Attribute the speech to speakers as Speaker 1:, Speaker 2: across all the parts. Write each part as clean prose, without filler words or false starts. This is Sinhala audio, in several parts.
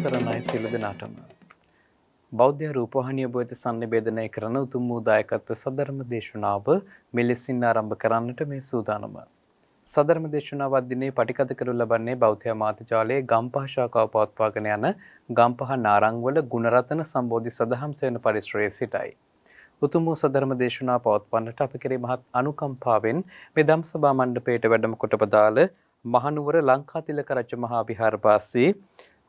Speaker 1: සරණයි සියලු දෙනාටම. බෞද්ධ රූපවාහිනිය ඔබ වෙත sannivedanaya කරන උතුම් වූ දායකත්ව සදර්ම දේශනාව මෙලෙසින් ආරම්භ කරන්නට මේ සූදානම. සදර්ම දේශනාව අදිනේ පටිගත කරනු ලබන්නේ බෞද්ධ මාධ්‍යාලයේ ගම්පහ ශාඛාව පවත්වාගෙන යන ගම්පහ නාරංවල ගුණරතන සම්බෝධි සදහම් සේන පරිශ්‍රයේ සිටයි. උතුම් වූ සදර්ම දේශනාව පවත්වන්නට අප කෙරේ මහත් අනුකම්පාවෙන් මේ ධම්සභා මණ්ඩපයට වැඩම කොට පදාළ මහනුවර ලංකාතිලක රජ මහා විහාරවාසී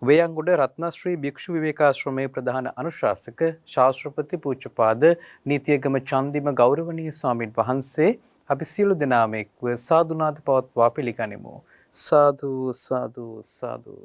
Speaker 1: වේයන්ගොඩ රත්නශ්‍රී භික්ෂු විවේකාශ්‍රමයේ ප්‍රධාන අනුශාසක ශාස්ත්‍රපති පූජ්‍යපාද නීතියගම චන්දිම ගෞරවනීය ස්වාමීන් වහන්සේ අපි සියලු දෙනාම එක්ව සාදුනාද පවත්වා පිළිගනිමු. සාදු සාදු සාදු.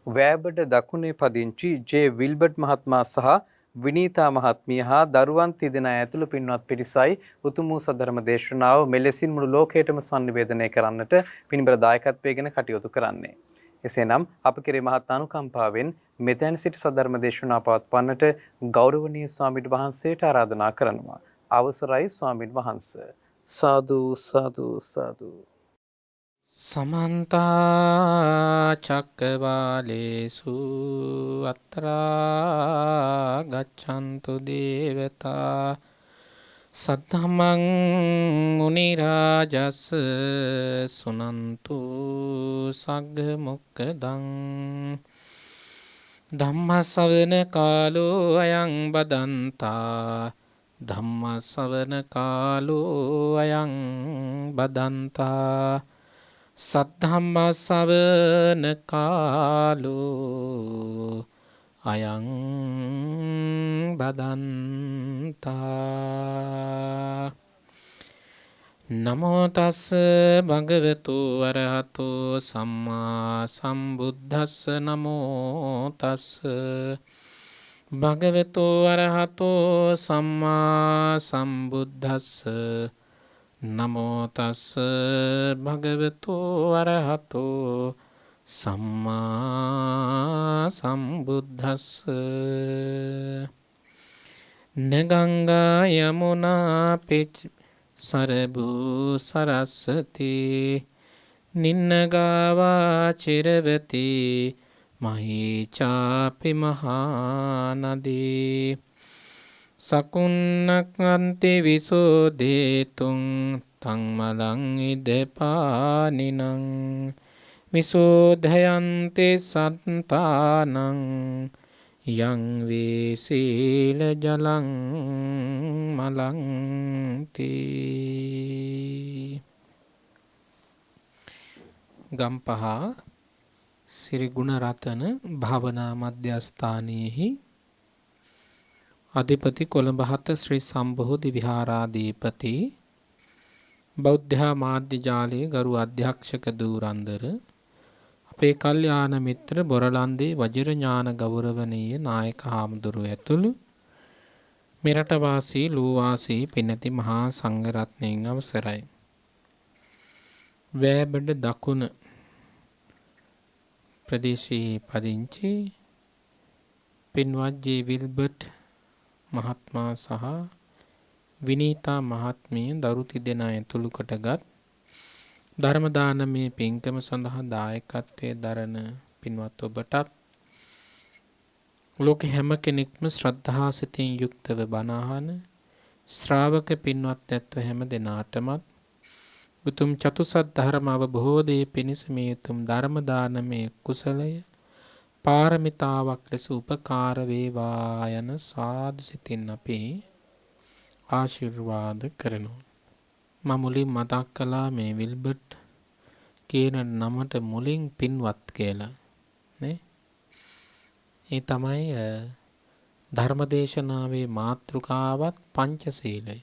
Speaker 1: වෑබඩ දකුණේ පදිංචි ජේ විල්බර්ට් මහත්මයා සහ විනීතා මහත්මිය හා දරුවන් තිදෙනා ඇතුළු පින්වත් පිරිසයි උතුම් වූ සදර්ම දේශනාව මෙලෙසින් මුළු ලෝකයටම sannivedanaya කරන්නට පින්බර දායකත්වයෙන් කටයුතු කරන්නේ. එසේනම් අප කෙරේ මහත් අනුකම්පාවෙන් මෙතැන් සිට සදර්ම දේශනා පවත්වන්නට ගෞරවනීය ස්වාමීන් වහන්සේට ආරාධනා කරනවා. අවසරයි ස්වාමීන් වහන්ස. සාදු සාදු සාදු.
Speaker 2: සමන්ත චක්කවාලේසු අත්‍රා ගච්ඡන්තු දේවතා සද්ධම්මං මුනි රාජස් සුනන්තු සග්ග මොක්ඛදං ධම්ම ශ්‍රවණ කාලෝ අයං බදන්තා ධම්ම ශ්‍රවණ කාලෝ අයං බදන්තා සද්ධම්ම ශ්‍රවණ කාලෝ අයං බදන්තා. නමෝ තස් භගවතු අරහතෝ සම්මා සම්බුද්දස්ස. නමෝ තස් භගවතු අරහතෝ සම්මා සම්බුද්දස්ස. නමෝ තස් භගවතු අරහතෝ සම්මා සම්බුද්දස්ස. නගංගා යමුනා පිච් සරබු සරස්සති නින්නගාවා චිරවති මහීචාපි මහානදී සකුන්නක්න්ති විසෝදේතුන් තංමලං ඉදපානිනං විසෝධයන්ති සත්තානං යං වේසීල ජලං මලංති. ගම්පහ සිරි ගුණරතන භාවනා මධ්‍යස්ථානයේහි අධිපති කොළඹහත ශ්‍රී සම්බෝධි විහාරාධිපති බෞද්ධ මාධ්‍ය ජාලයේ ගරු අධ්‍යක්ෂක දූරන්දර අපේ කල්යාණ මිත්‍ර බොරලන්දේ වජිර ඥාන ගෞරවනීය නායක හාමුදුරුවෝ ඇතුළු මෙරට වාසී ලෝවාසී පිනති මහා සංඝරත්නයන් අවසරයි. වෑබඩ දකුණ ප්‍රදේශයේ පදිංචි පින්වත් ජේ විල්බර්ට් මහත්මයා සහ විනීතා මහත්මිය දරු තිදෙනා ඇතුළු කොටගත් ධර්ම දානමය පින්කම සඳහා දායකත්වයේ දරන පින්වත් ඔබටත් ලෝක හැම කෙනෙක්ම ශ්‍රද්ධා සිතින් යුක්තව බණ අහන ශ්‍රාවක පින්වත් ඇත්ව හැම දෙනාටමත් උතුම් චතුසත් ධර්ම අවබෝධයේ පිණිස මේ උතුම් ධර්ම දානමය කුසලය පාරමිතාවක් ලෙස උපකාර වේවා යන සාදු සිතින් අපි ආශිර්වාද කරනවා. මම මුලින් මතක් කළා මේ විල්බර්ට් කියන නමට මුලින් පින්වත් කියලා නේ. ඒ තමයි ධර්මදේශනාවේ මාතෘකාවත් පංචශීලය.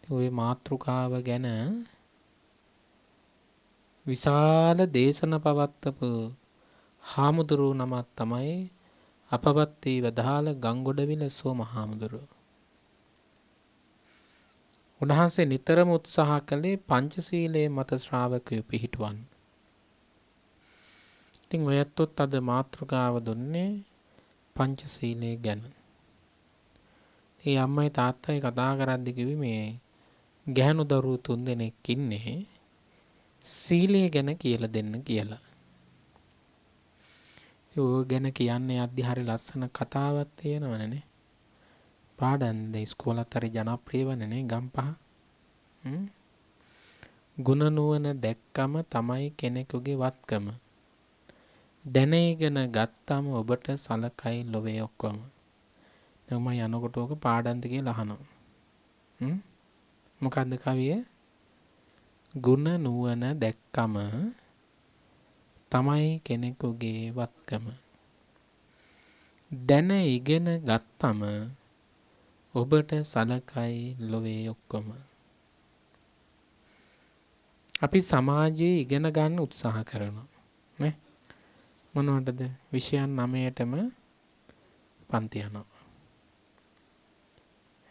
Speaker 2: ওই මාතෘකාව ගැන විශාල දේශන පවත්වපු හාමුදුරුවෝ නමක් තමයි අපවත් වී වදාළ ගංගොඩවිල සෝම හාමුදුරුවෝ. උන්වහන්සේ නිතරම උත්සාහ කළේ පංචශීලයේ මත ශ්‍රාවකයෝ පිහිටුවන්න. ඉතින් ඔයත්ොත් අද මාතෘකාව දුන්නේ පංචශීලයේ ගැන. ඒ අම්මයි තාත්තයි කතා කරද්දි කිව්වේ මේ ගැහණු දරුවෝ 3 දෙනෙක් ඉන්නේ සීලය ගැන කියලා දෙන්න කියලා. ඔය ගැන කියන්නේ අද්දි හරි ලස්සන කතාවක් තියෙනවනේ නේ. පාඩම් දෙ ඉස්කෝලත් හරි ජනප්‍රියවනේ නේ ගම්පහ. ගුණ නුවණ දැක්කම තමයි කෙනෙකුගේ වත්කම. දැන ඉගෙන ගත්තම ඔබට සලකයි ලොවේ ඔක්කොම. දැන් මම යනකොට ඕක පාඩම්ද කියලා අහනවා. මොකද්ද කවිය? ගුණ නුවණ දැක්කම තමයි කෙනෙකුගේ වත්කම. දැන ඉගෙන ගත්තම ඔබට සලකයි ලොවේ ඔක්කොම. අපි සමාජයේ ඉගෙන ගන්න උත්සාහ කරනවා නේ. මොනවටද? විෂයන් 9ටම පන්ති යනවා.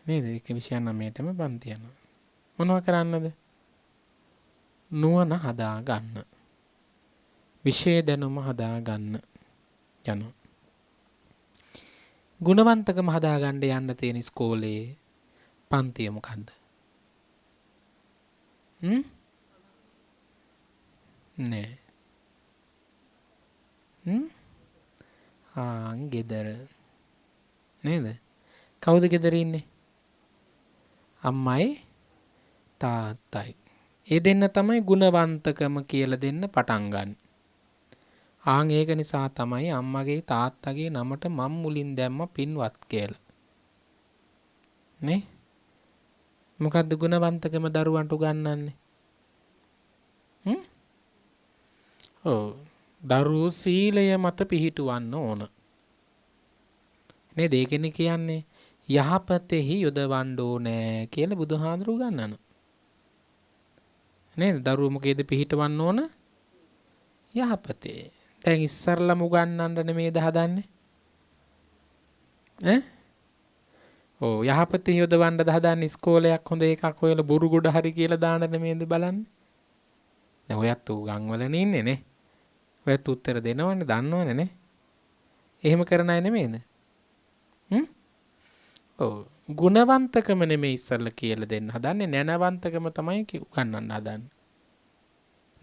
Speaker 2: නේද? ඒක විෂයන් 9ටම පන්ති යනවා. මොනව කරන්නද? නුවණ හදා ගන්න. විෂය දැනුම හදා ගන්න යනවා. ගුණවන්තකම හදා ගන්න යන්න තියෙන ඉස්කෝලේ පන්තිය මොකද්ද? නෑ. ගෙදර නේද? කවුද ගෙදර ඉන්නේ? අම්මයි තාත්තයි. ඒ දෙන්න තමයි ගුණවන්තකම කියලා දෙන්න පටන් ගන්න. ඒක නිසා තමයි අම්මගේ තාත්තගේ නමට මම් මුලින් දැම්ම පින්වත් කියලා. නේ? මොකද්ද ගුණවන්තකම දරුවන්ට උගන්වන්නේ? දරුවෝ සීලය මත පිහිටුවන්න ඕන. නේද? ඒකනේ කියන්නේ යහපතෙහි යොදවන්න ඕනේ කියලා බුදුහාඳුරු ගන්නන. නේද? දරුවෝ මොකේද පිහිටවන්න ඕන? යහපතේ. දැන් ඉස්සරලම උගන්නන්න නෙමේද හදන්නේ? යහපතෙහි යොදවන්න හදන්නේ ඉස්කෝලයක් හොඳ එකක් හොයලා බොරු ගොඩ හරි කියලා දාන්න නෙමේද බලන්නේ? දැන් ඔයත් උගන්වලනේ ඉන්නේ නේ. ඔයත් උත්තර දෙනවනේ දන්නවනේ නේ. එහෙම කරන අය නෙමෙයිද? ගුණවන්තකම නෙමෙයි ඉස්සල්ලා කියලා දෙන්න හදන්නේ නැනවන්තකම තමයි උගන්වන්න හදන්නේ.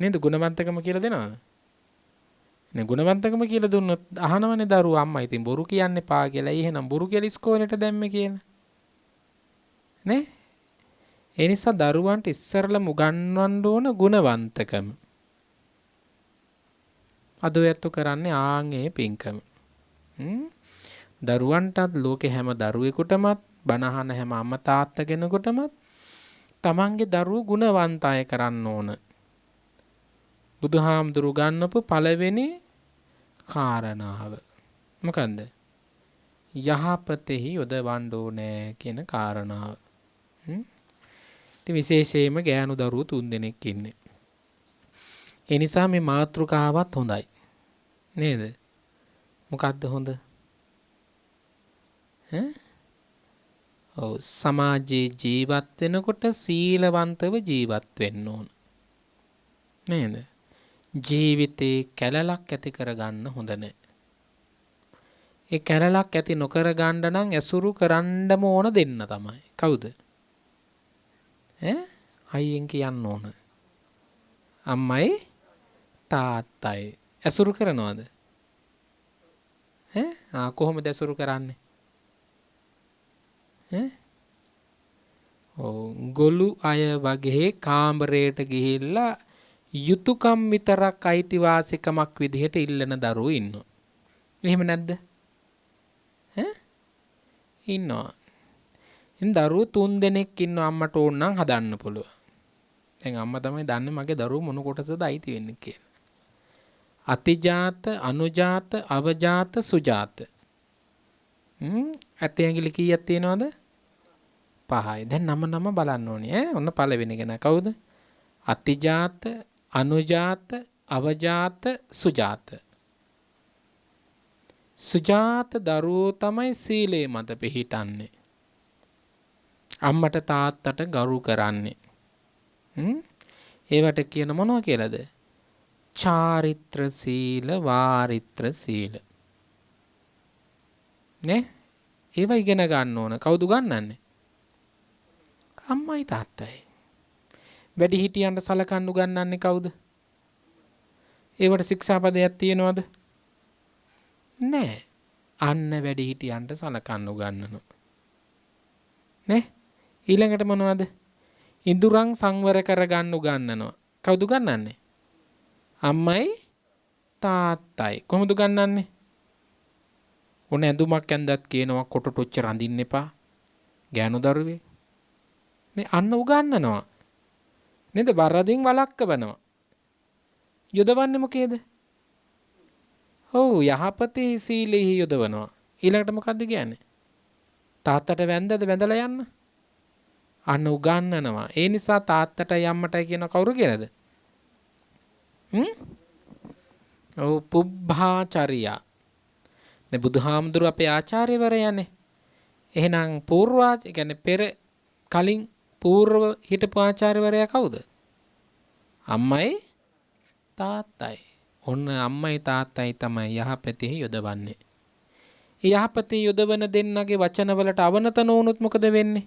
Speaker 2: නේද? ගුණවන්තකම කියලා දෙනවද? නේ ගුණවන්තකම කියලා දුන්නොත් අහනවනේ දරුවා අම්මා ඉතින් බොරු කියන්න එපා කියලා. ඒ එහෙනම් බොරු කියලා ඉස්කෝලේට දැම්මේ කියලා. නේ? ඒ නිසා දරුවන්ට ඉස්සරලම උගන්වන්න ඕන ගුණවන්තකම. අද ඔයත් කරන්නේ ආන්ගේ පින්කම. දරුවන්ටත් ලෝකේ හැම දරුවෙකුටමත් බණ අහන හැම අම්මා තාත්තා කෙනෙකුටමත් තමන්ගේ දරුවෝ ගුණවන්ත අය කරන්න ඕන. බුදුහාමුදුරු ගන්නපු පළවෙනි කාරණාව මොකන්ද? යහපතෙහි යොදවන්න ඕනේ කියන කාරණාව. ඉතින් විශේෂයෙන්ම ගෑනු දරුවෝ 3 දෙනෙක් ඉන්නේ. ඒ නිසා මේ මාතෘකාවත් හොඳයි. නේද? මොකද්ද හොඳ? සමාජයේ ජීවත් වෙනකොට සීලවන්තව ජීවත් වෙන්න ඕන. නේද? ජීවිතේ කැලලක් ඇති කරගන්න හොඳ නැහැ. ඒ කැලලක් ඇති නොකර ගන්න නම් ඇසුරු කරන්නම ඕන දෙන්න තමයි. කවුද? අයියෙන් කියන්න ඕන. අම්මයි තාත්තයි. ඇසුරු කරනවද? කොහොමද ඇසුරු කරන්නේ? ගොළු අය වගේ කාමරයට ගිහිල්ලා යුතුයකම් විතරක් අයිතිවාසිකමක් විදිහට ඉල්ලන දරුවෝ ඉන්නවා. එහෙම නැද්ද? ඉන්නවා. ඉතින් දරුවෝ 3 දෙනෙක් ඉන්නවා අම්මට ඕන නම් හදන්න පුළුවන්. දැන් අම්මා තමයි දන්නේ මගේ දරුවෝ මොන කොටසද අයිති වෙන්නේ කියලා. අතිජාත, අනුජාත, අවජාත, සුජාත. ඇත්තේ ඇඟිලි කීයක් තියෙනවද? 5යි. දැන් නම බලන්න ඕනේ. ඔන්න පළවෙනි කෙනා කවුද? අතිජාත, අනුජාත, අවජාත, සුජාත. සුජාත දරුවෝ තමයි සීලේ මත පිහිටන්නේ. අම්මට තාත්තට ගරු කරන්නේ. ඒවට කියන මොනවා කියලාද? චාරිත්‍ර සීල, වාරිත්‍ර සීල. නේ? ඒව ඉගෙන ගන්න ඕන. කවුද ගන්නන්නේ? අම්මයි තාත්තයි. වැඩි හිටියන්ට සලකන්න උගන්වන්නේ කවුද? ඒවට ශික්ෂාපදයක් තියෙනවද? නෑ. අන්න වැඩි හිටියන්ට සලකන්න උගන්වනවා. නේ? ඊළඟට මොනවද? ඉඳුරන් සංවර කරගන්න උගන්වනවා. කවුද උගන්වන්නේ? අම්මයි තාත්තයි. කොහොමද උගන්වන්නේ? ඔන්න ඇඳුමක් ඇඳත් කියනවා කොටට ඔච්චර අඳින්න එපා. ගෑනු දරුවේ. මේ අන්න උගන්වනවා. නේද? වරදින් වළක්වනවා. යොදවන්නේ මොකේද? ඔව් යහපතේ සීලෙහි යොදවනවා. ඊළඟට මොකද්ද කියන්නේ? තාත්තට වැන්දද වැඳලා යන්න. අන්න උගන්වනවා. ඒ නිසා තාත්තටයි අම්මටයි කියන කවුරු කියලාද? ඔව් පුබ්භාචාරියා. දැන් බුදුහාමුදුරු අපේ ආචාර්යවරයානේ. එහෙනම් කියන්නේ පෙර කලින් పూర్ව හිටපු ආචාර්යවරයා කවුද? අම්මයි තාත්තයි. ඔන්න අම්මයි තාත්තයි තමයි යහපතේ යොදවන්නේ. ඒ යහපතේ යොදවන දෙන්නගේ වචනවලට අවනත නොවුනොත් මොකද වෙන්නේ?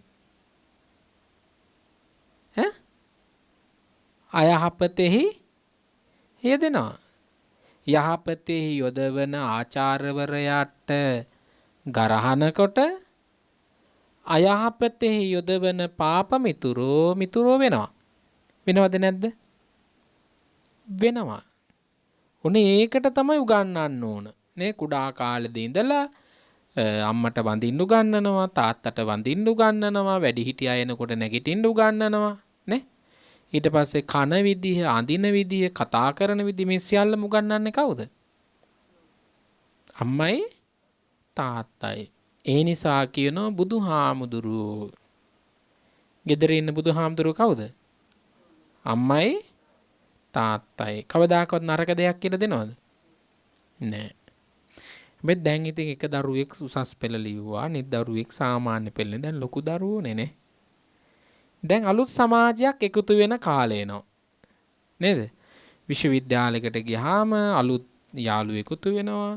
Speaker 2: අයහපතෙහි යෙදෙනවා. යහපතෙහි යොදවන ආචාර්යවරයාට ගරහනකොට අයහපතෙහි යොදවන පාප මිතුරෝ වෙනවා. වෙනවද නැද්ද? වෙනවා. උනේ ඒකට තමයි උගන්වන්න ඕන. නේ කුඩා කාලේදී ඉඳලා අම්මට වඳින්න උගන්වනවා, තාත්තට වඳින්න උගන්වනවා, වැඩිහිටියා එනකොට නැගිටින්න උගන්වනවා, නේ? ඊට පස්සේ කන විදිහ, අඳින විදිහ, කතා කරන විදිහ මේ සියල්ලම උගන්වන්නේ කවුද? අම්මයි තාත්තයි. ඒ නිසා කියනවා බුදුහාමුදුරුවෝ. ගෙදර ඉන්න බුදුහාමුදුරුවෝ කවුද? අම්මයි තාත්තයි. කවදාකවත් නරක දෙයක් කියලා දෙනවද? නෑ. මේ දැන් ඉතින් එක දරුවෙක් උසස් පෙළ ලිව්වා, අනිත් දරුවෙක් සාමාන්‍ය පෙළනේ. දැන් ලොකු දරුවෝනේ නේ. දැන් අලුත් සමාජයක් එකතු වෙන කාලේ එනවා. නේද? විශ්වවිද්‍යාලයකට ගියාම අලුත් යාළුවෝ එකතු වෙනවා.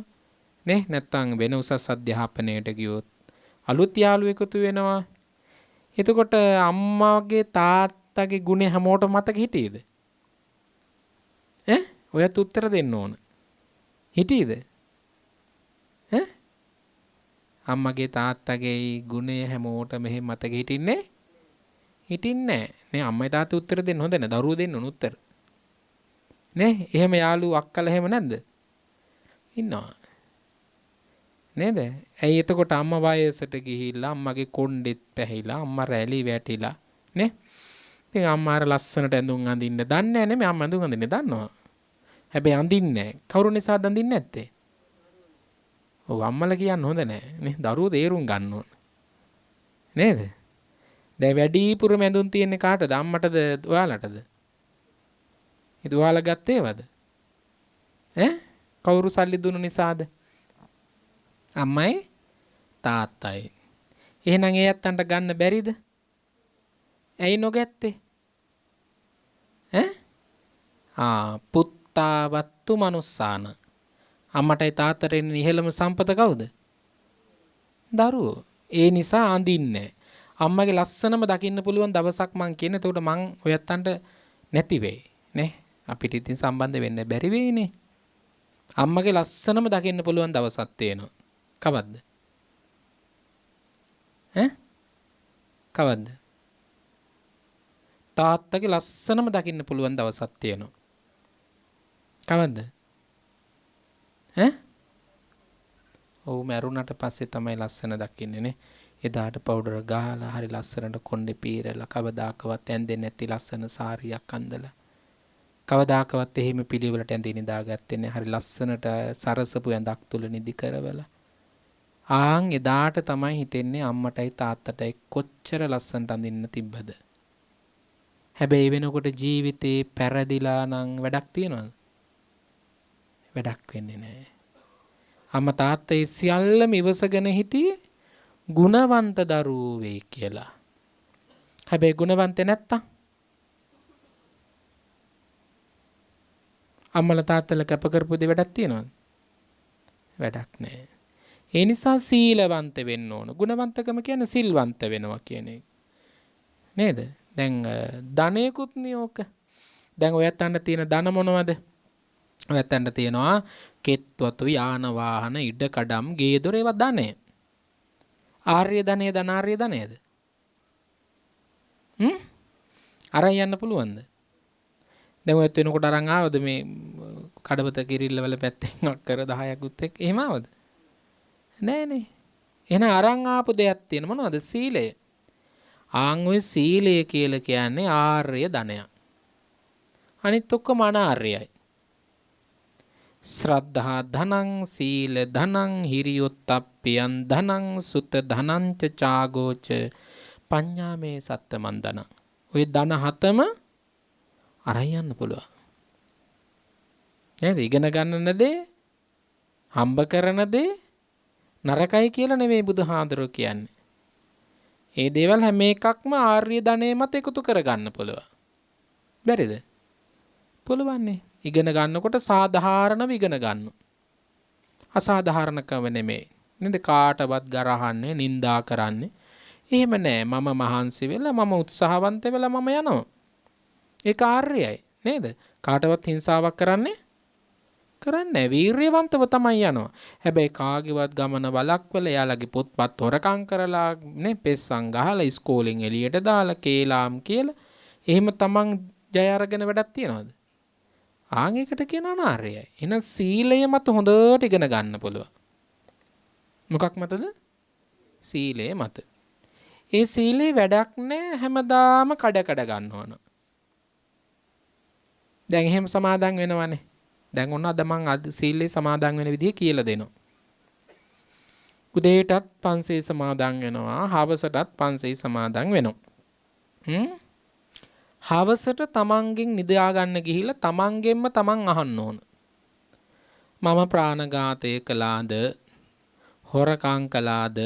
Speaker 2: නේ? නැත්තම් වෙන උසස් අධ්‍යාපනයට ගියොත් අලුත් යාළුවෝ එකතු වෙනවා. එතකොට අම්මාගේ තාත්තගේ ගුණ හැමෝටම මතක හිටියේද? ඔයත් උත්තර දෙන්න ඕන. හිටියේද? අම්මගේ තාත්තගේ ගුණය හැමෝටම මෙහෙම මතක හිටින්නේ නැහැ. නේ අම්මයි තාත්තා උත්තර දෙන්න හොඳ නැහැ. දරුවෝ දෙන්න ඕන උත්තර. නේ එහෙම යාළුවෝ අක්කලා එහෙම නැද්ද? ඉන්නවා. නේද? ඇයි එතකොට අම්මා වයසට ගිහිල්ලා අම්මගේ කොණ්ඩෙත් පැහිලා අම්මා රැලි වැටිලා නේ? ඉතින් අම්මා අර ලස්සනට ඇඳුම් අඳින්න දන්නේ නැහැ නෙමෙයි අම්මා ඇඳුම් අඳින්න දන්නවා. හැබැයි අඳින්නේ නැහැ. කවුරු නිසාද අඳින්නේ නැත්තේ? ඔව් අම්මලා කියන්න හොඳ නැහැ. නේ දරුවෝ තේරුම් ගන්න ඕන. නේද? දැන් වැඩිපුරම ඇඳුම් තියෙන්නේ කාටද? අම්මටද ඔයාලටද? ඉතින් ඔයාලා ගත්තේවද? කවුරු සල්ලි දුන්නු නිසාද? අම්මයි තාත්තයි. එහෙනම් ඒ ඇත්තන්ට ගන්න බැරිද? ඇයි නොගැත්තේ? පුත්තාවත්තු මනුස්සාන. අම්මටයි තාත්තට ඉන්න ඉහළම සම්පත කවුද? දරුවෝ. ඒ නිසා අඳින්නේ. අම්මගේ ලස්සනම දකින්න පුළුවන් දවසක් මං කියන්නේ. එතකොට මං ඔයත්තන්ට නැති වෙයි. නේ? අපිට ඉතින් සම්බන්ධ වෙන්න බැරි වෙයිනේ. අම්මගේ ලස්සනම දකින්න පුළුවන් දවසක් තියෙනවා. කවද්ද? කවද්ද? තාත්තගේ ලස්සනම දකින්න පුළුවන් දවසක් තියෙනවා. කවද්ද? ඔව් මැරුණට පස්සේ තමයි ලස්සන දකින්නේ නේ. එදාට පවුඩර් ගහලා හරි ලස්සනට කොණ්ඩේ පීරලා කවදාකවත් ඇඳෙන්නේ නැති ලස්සන සාරියක් අඳලා කවදාකවත් එහෙම පිළිවෙලට ඇඳේ නිදාගත්තේ නැහැ. හරි ලස්සනට සරසපු ඇඳක් තුල නිදි කරවලා ආන් එදාට තමයි හිතෙන්නේ අම්මටයි තාත්තටයි කොච්චර ලස්සනට අඳින්න තිබ්බද. හැබැයි වෙනකොට ජීවිතේ පෙරදිලා නම් වැඩක් තියනවද? වැඩක් වෙන්නේ නැහැ. අම්මා තාත්තා ඒ සියල්ලම ඉවසගෙන හිටියේ ගුණවන්ත දරුවෝ වෙයි කියලා. හැබැයි ගුණවන්ත නැත්තම් අම්මලා තාත්තලා කැප කරපු දේ වැඩක් තියනවද? වැඩක් නැහැ. ඒ නිසා සීලවන්ත වෙන්න ඕන. ගුණවන්තකම කියන්නේ සිල්වන්ත වෙනවා කියන එක. නේද? දැන් ධනයකුත් නියෝක. දැන් ඔයත් අන්න තියෙන ධන මොනවද? ඔයත් අන්න තියෙනවා කෙත්වතු යාන වාහන ඉඩ කඩම් ගේ දොර ඒවා ධනය. ආර්ය ධනය ධනාර්ය ධනයද? අරන් යන්න පුළුවන්ද? දැන් ඔයත් වෙනකොට අරන් ආවද මේ කඩවත කිරිල්ලවල පැත්තෙන් අක්කර 10ක් උත් එක්ක එහෙම ආවද? නෑනේ. එහෙනම් අරන් ආපු දෙයක් තියෙන මොනවද? සීලය. ආන් ඔය සීලය කියලා කියන්නේ ආර්ය ධනයක්. අනිත් ඔක්කොම අනාර්යයි. ශ්‍රද්ධා ධනං සීල ධනං හිරියොත්ප්පියං ධනං සුත ධනං ච චාගෝච පඤ්ඤාමේ සත්තමන් ධනං. ඔය ධන හතම අරන් යන්න පුළුවන්. නේද? ඉගෙන ගන්න දේ, හම්බ කරන දේ නරකයි කියලා නෙමෙයි බුදුහාඳුරෝ කියන්නේ. ඒ දේවල් හැම එකක්ම ආර්ය ධනෙ මත එකතු කරගන්න පුළුවන්. බැරිද? පුළුවන්නේ. ඉගෙන ගන්නකොට සාධාරණව ඉගෙන ගන්න. අසාධාරණකම නෙමෙයි. නේද? කාටවත් ගරහන්නේ, නිඳා කරන්නේ. එහෙම නෑ. මම මහන්සි වෙලා, මම උත්සාහවන්ත වෙලා මම යනවා. ඒක ආර්යයි. නේද? කාටවත් හිංසාවක් කරන්නේ වීරියවන්තව තමයි යනවා. හැබැයි කාගේවත් ගමන වළක්වලා එයාලගේ පොත්පත් හොරකම් කරලා නේ පෙස්සන් ගහලා ඉස්කෝලෙන් එළියට දාලා කේලාම් කියලා එහෙම තමන් ජය අරගෙන වැඩක් තියනවද? ආන් එකට කියන අනාර්යයි. එහෙනම් සීලය මත හොඳට ඉගෙන ගන්න පුළුවන්. මොකක් මතද? සීලය මත. ඒ සීලේ වැඩක් නෑ හැමදාම කඩ ගන්නවන. දැන් එහෙම සමාදන් වෙනවනේ. දැන් ඔන්න අද මං සීලේ සමාදන් වෙන විදිය කියලා දෙනවා. උදේටත් පන්සේ සමාදන් වෙනවා, හවසටත් පන්සේ සමාදන් වෙනවා. හවසට තමන්ගෙන් නිදා ගන්න ගිහිල්ලා තමන්ගෙන්ම තමන් අහන්න ඕන. මම ප්‍රාණඝාතය කළාද, හොරකම් කළාද,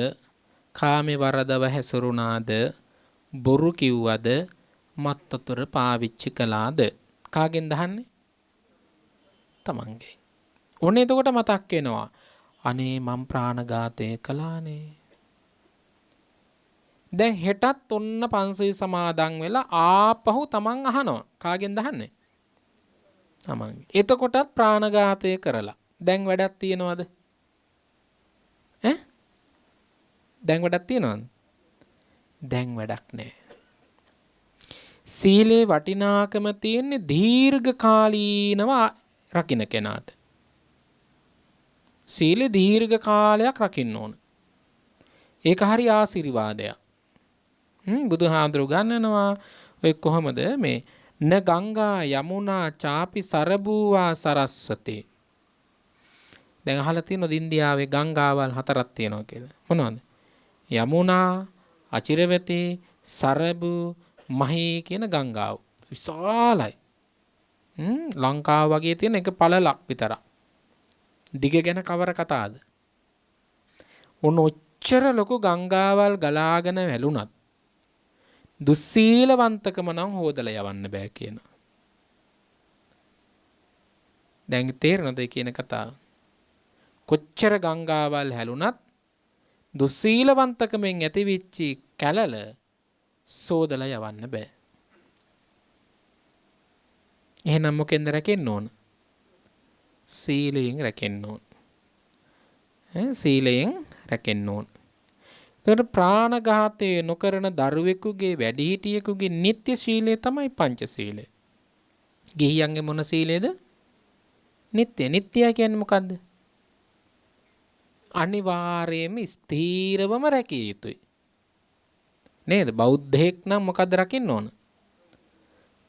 Speaker 2: කාමේ වරදව හැසිරුණාද, බොරු කිව්වද, මත්වතුර පාවිච්චි කළාද? කාගෙන්ද අහන්නේ? තමන්ගේ. ඔන්න එතකොට මතක් වෙනවා. අනේ මම ප්‍රාණඝාතය කළානේ. දැන් හෙටත් ඔන්න පන්සල් සමාදන් වෙලා ආපහු තමන් අහනවා. කාගෙන්ද අහන්නේ? තමන්ගේ. එතකොටත් ප්‍රාණඝාතය කරලා. දැන් වැඩක් තියනවද? දැන් වැඩක් තියනවද? දැන් වැඩක් නැහැ. සීලේ වටිනාකම තියෙන්නේ දීර්ඝ කාලීනව රකින්න කෙනාට. සීලේ දීර්ඝ කාලයක් රකින්න ඕන. ඒක හරි ආශිර්වාදයක්. බුදුහාඳුරු ගන්නනවා ඔය කොහමද මේ න ගංගා යමුනා චාපි සරබූවා සරස්වතේ. දැන් අහලා තියෙනවද ඉන්දියාවේ ගංගාවල් 4ක් තියෙනවා කියලා? මොනවද? යමුනා, අචිරවතී, සරබු, මහී කියන ගංගාව. විශාලයි. ලංකාව වගේ තියෙන එක පළලක් විතරක්. දිග ගැන කවර කතාද? ඔන්න ඔච්චර ලොකු ගංගාවල් ගලාගෙන වැළුණත් දුස්සීලවන්තකම නම් හොදලා යවන්න බෑ කියනවා. දැන් තේරෙනවද කියන කතාව? කොච්චර ගංගාවල් හැලුණත් දුස්සීලවන්තකමෙන් ඇතිවිච්චි කැලල සෝදලා යවන්න බෑ. එහෙනම් මොකෙන්ද රැකෙන්න ඕන? සීලයෙන් රැකෙන්න ඕන. සීලයෙන් රැකෙන්න ඕන. එතකොට ප්‍රාණඝාතය නොකරන දරුවෙකුගේ වැඩිහිටියෙකුගේ නිත්‍ය සීලය තමයි පංචශීලය. ගිහියන්ගේ මොන සීලයද? නිත්‍ය. නිත්‍ය කියන්නේ මොකද්ද? අනිවාර්යයෙන්ම ස්ථීරවම රැකිය යුතුයි. නේද? බෞද්ධයෙක් නම් මොකද්ද රකින්න ඕන?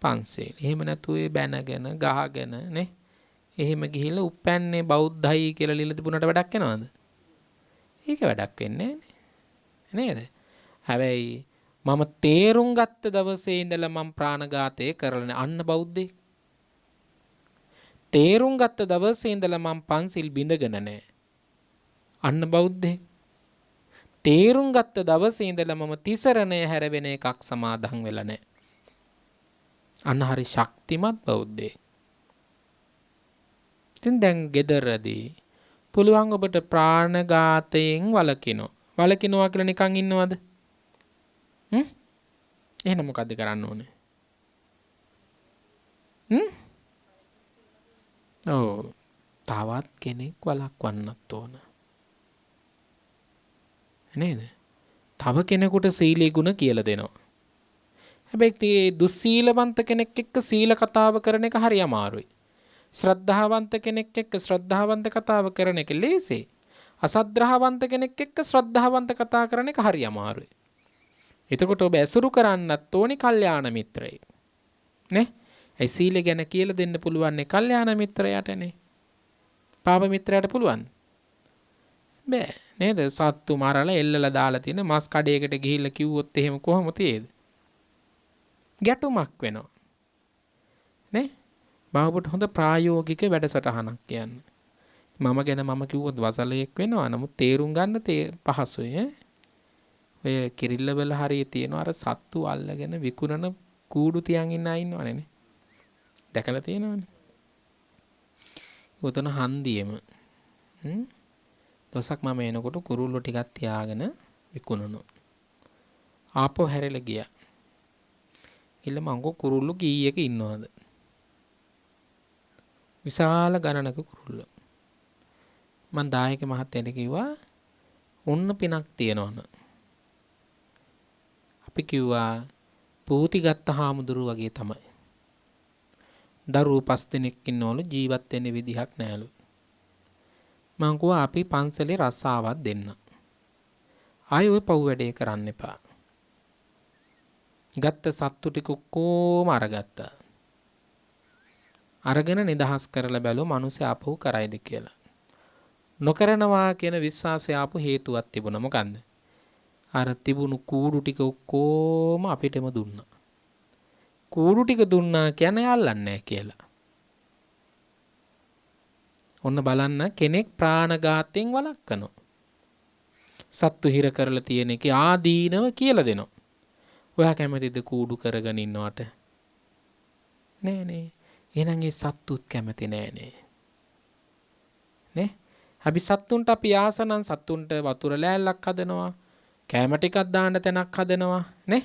Speaker 2: පන්සල්. එහෙම නැතු ඒ බැනගෙන ගහගෙන නේ. එහෙම ගිහිල්ලා උප්පැන්නේ බෞද්ධයි කියලා ලියලා තිබුණාට වැඩක් වෙනවද? ඒක වැඩක් වෙන්නේ නේද? හැබැයි මම තේරුම් ගත්ත දවසේ ඉඳලා මම ප්‍රාණඝාතය කරලා අන්න බෞද්ධයෙක්. තේරුම් ගත්ත දවසේ ඉඳලා මම පන්සිල් බිඳගෙන නැහැ. අන්න බෞද්ධයෙක්. තේරුම් ගත්ත දවසේ ඉඳලා මම තිසරණය හැරවෙන එකක් සමාදන් වෙලා නැහැ. අන්න හරි ශක්තිමත් බෞද්ධයෙක්. ඉතින් දැන් ගෙදරදී පුළුවන් ඔබට ප්‍රාණඝාතයෙන් වළකිනවා කියලා නිකන් ඉන්නවද? එහෙනම් මොකද්ද කරන්න ඕනේ? ඔව්. තවත් කෙනෙක් වළක්වන්නත් ඕන. නේද? තව කෙනෙකුට සීලී ගුණ කියලා දෙනවා. හැබැයි මේ දුස්සීලවන්ත කෙනෙක් එක්ක සීල කතාව කරන එක හරි අමාරුයි. ශ්‍රද්ධාවන්ත කෙනෙක් එක්ක ශ්‍රද්ධාවන්ත කතාව කරන එක ලේසියි. අසද්ධාවන්ත කෙනෙක් එක්ක ශ්‍රද්ධාවන්ත කතා කරන එක හරි අමාරුයි. එතකොට ඔබ ඇසුරු කරන්නත් ඕනි කල්යාණ මිත්‍රයෙක්. නේ? ඒ සීල ගැන කියලා දෙන්න පුළුවන් නේ කල්යාණ මිත්‍රයාටනේ. පාප මිත්‍රයාට පුළුවන්. බෑ නේද? සත්තු මරලා එල්ලලා දාලා තියෙන මස් කඩේකට ගිහිල්ලා කිව්වොත් එහෙම කොහොම තියේද? ගැටුමක් වෙනවා. නේ? බාහුවට හොඳ ප්‍රායෝගික වැඩසටහනක් කියන්නේ. මම ගැන මම කිව්වොත් වසලයක් වෙනවා. නමුත් තේරුම් ගන්න පහසුයි. ඔය කිරිල්ලවල හරිය තියෙන අර සත්තු අල්ලගෙන විකුණන කූඩු තියන් ඉන්න අය ඉන්නවනේ නේ. දැකලා තියෙනවනේ. උතන හන්දියෙම දවසක් මම එනකොට කුරුල්ලෝ ටිකක් තියාගෙන විකුණනවා. ආපහු හැරිලා ගියා. ඉල්ල මංගෝ කුරුල්ලෝ කීයක ඉන්නවද? විශාල ගණනක කුරුල්ලෝ. මං දායක මහත්තයාට කිව්වා ඔන්න පිනක් තියනවන. අපි කිව්වා පූති ගත්ත හාමුදුරුව වගේ තමයි. දරුවෝ 5 දෙනෙක් ඉන්නවලු ජීවත් වෙන්න විදිහක් නැහැලු. මං කිව්වා අපි පන්සලේ රස්සාවක් දෙන්න. ආයෙ ඔය පව් වැඩේ කරන්න එපා. ගත්ත සත්තු ටික කොහොම අරගත්තා. අරගෙන නිදහස් කරලා බැලුවා මිනිස්සු ආපහු කරයිද කියලා. නොකරනවා කියන විශ්වාසය ආපු හේතුවක් තිබුණා. මොකන්ද? අර තිබුණු කූඩු ටික ඔක්කොම අපිටම දුන්නා. කූඩු ටික දුන්නා කියන්නේ අල්ලන්නේ නැහැ කියලා. ඔන්න බලන්න කෙනෙක් ප්‍රාණඝාතයෙන් වළක්වනවා. සත්තු හිර කරලා තියෙන එක ආදීනව කියලා දෙනවා. ඔයා කැමතිද කූඩු කරගෙන ඉන්නවට? නෑ නේ. එහෙනම් ඒ සත්තුත් කැමති නෑ නේ. නේ? අපි සත්තුන්ට අපි ආසනම් සත්තුන්ට වතුර ලෑල්ලක් හදනවා. කැම ටිකක් දාන්න තැනක් හදනවා නේ.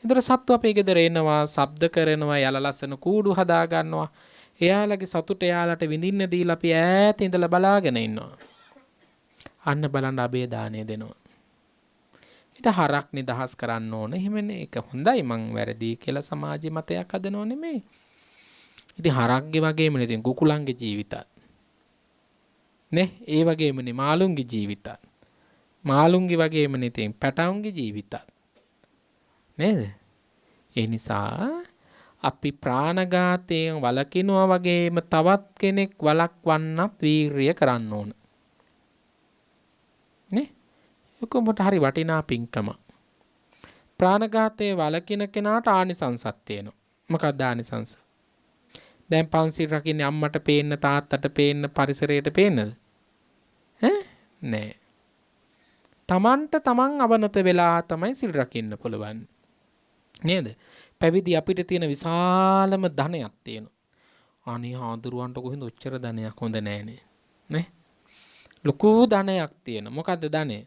Speaker 2: ඒතර සත්තු අපේ ගෙදර එනවා, ශබ්ද කරනවා, යල ලස්සන කූඩු හදා ගන්නවා. එයාලගේ සතුට එයාලට විඳින්න දීලා අපි ඈත ඉඳලා බලාගෙන ඉන්නවා. අන්න බලන්න අබේ දාණය දෙනවා. ඊට හරක් නිදහස් කරන්න ඕන. එහෙමනේ ඒක හොඳයි මං වැරදි කියලා සමාජයේ මතයක් හදනව නෙමෙයි. ඉතින් හරක්ගේ වගේම නේ ඉතින් කුකුලන්ගේ ජීවිතත්. නේ? ඒ වගේමනේ මාළුන්ගේ ජීවිතත්. මාළුන්ගේ වගේම නේ ඉතින් පැටවුන්ගේ ජීවිතත්. නේද? ඒ නිසා අපි ප්‍රාණඝාතයෙන් වළකිනවා වගේම තවත් කෙනෙක් වළක්වන්නත් වීරිය කරන්න ඕන. නේ? ඔක්කොමට හරි වටිනා පින්කම. ප්‍රාණඝාතයේ වළකින කෙනාට ආනිසංසත් තියෙනවා. මොකක්ද ආනිසංස? දැන් පන්සිල් රකින්නේ අම්මට පේන්න, තාත්තට පේන්න, පරිසරයට පේන්නද? නෑ. තමන්ට තමන් අවනත වෙලා තමයි සිල් රකින්න පුළුවන්. නේද? පැවිදි අපිට තියෙන විශාලම ධනයක් තියෙනවා. අනේ හාමුදුරුවන්ට කොහෙන්ද ඔච්චර ධනයක් හොඳ නෑනේ. නේ? ලොකු ධනයක් තියෙනවා. මොකද්ද ධනය?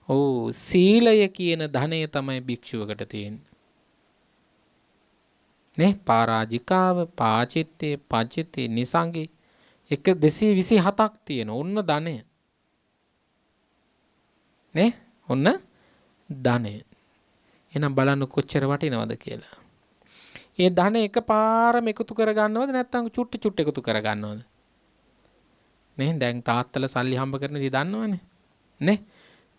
Speaker 2: ඔව් සීලය කියන ධනය තමයි භික්ෂුවකට තියෙන්නේ. නේ? පරාජිකාව, පාචිත්තේ, පජිතේ, නිසංගේ 227ක් තියෙන ඔන්න ධනය. නේ? ඔන්න ධනය. එහෙනම් බලන්න කොච්චර වටිනවද කියලා. ඒ ධන එකපාරම එකතු කරගන්නවද නැත්නම් චුට්ටි චුට්ටි එකතු කරගන්නවද? නේ? දැන් තාත්තලා සල්ලි හම්බ කරන දේ දන්නවනේ. නේ?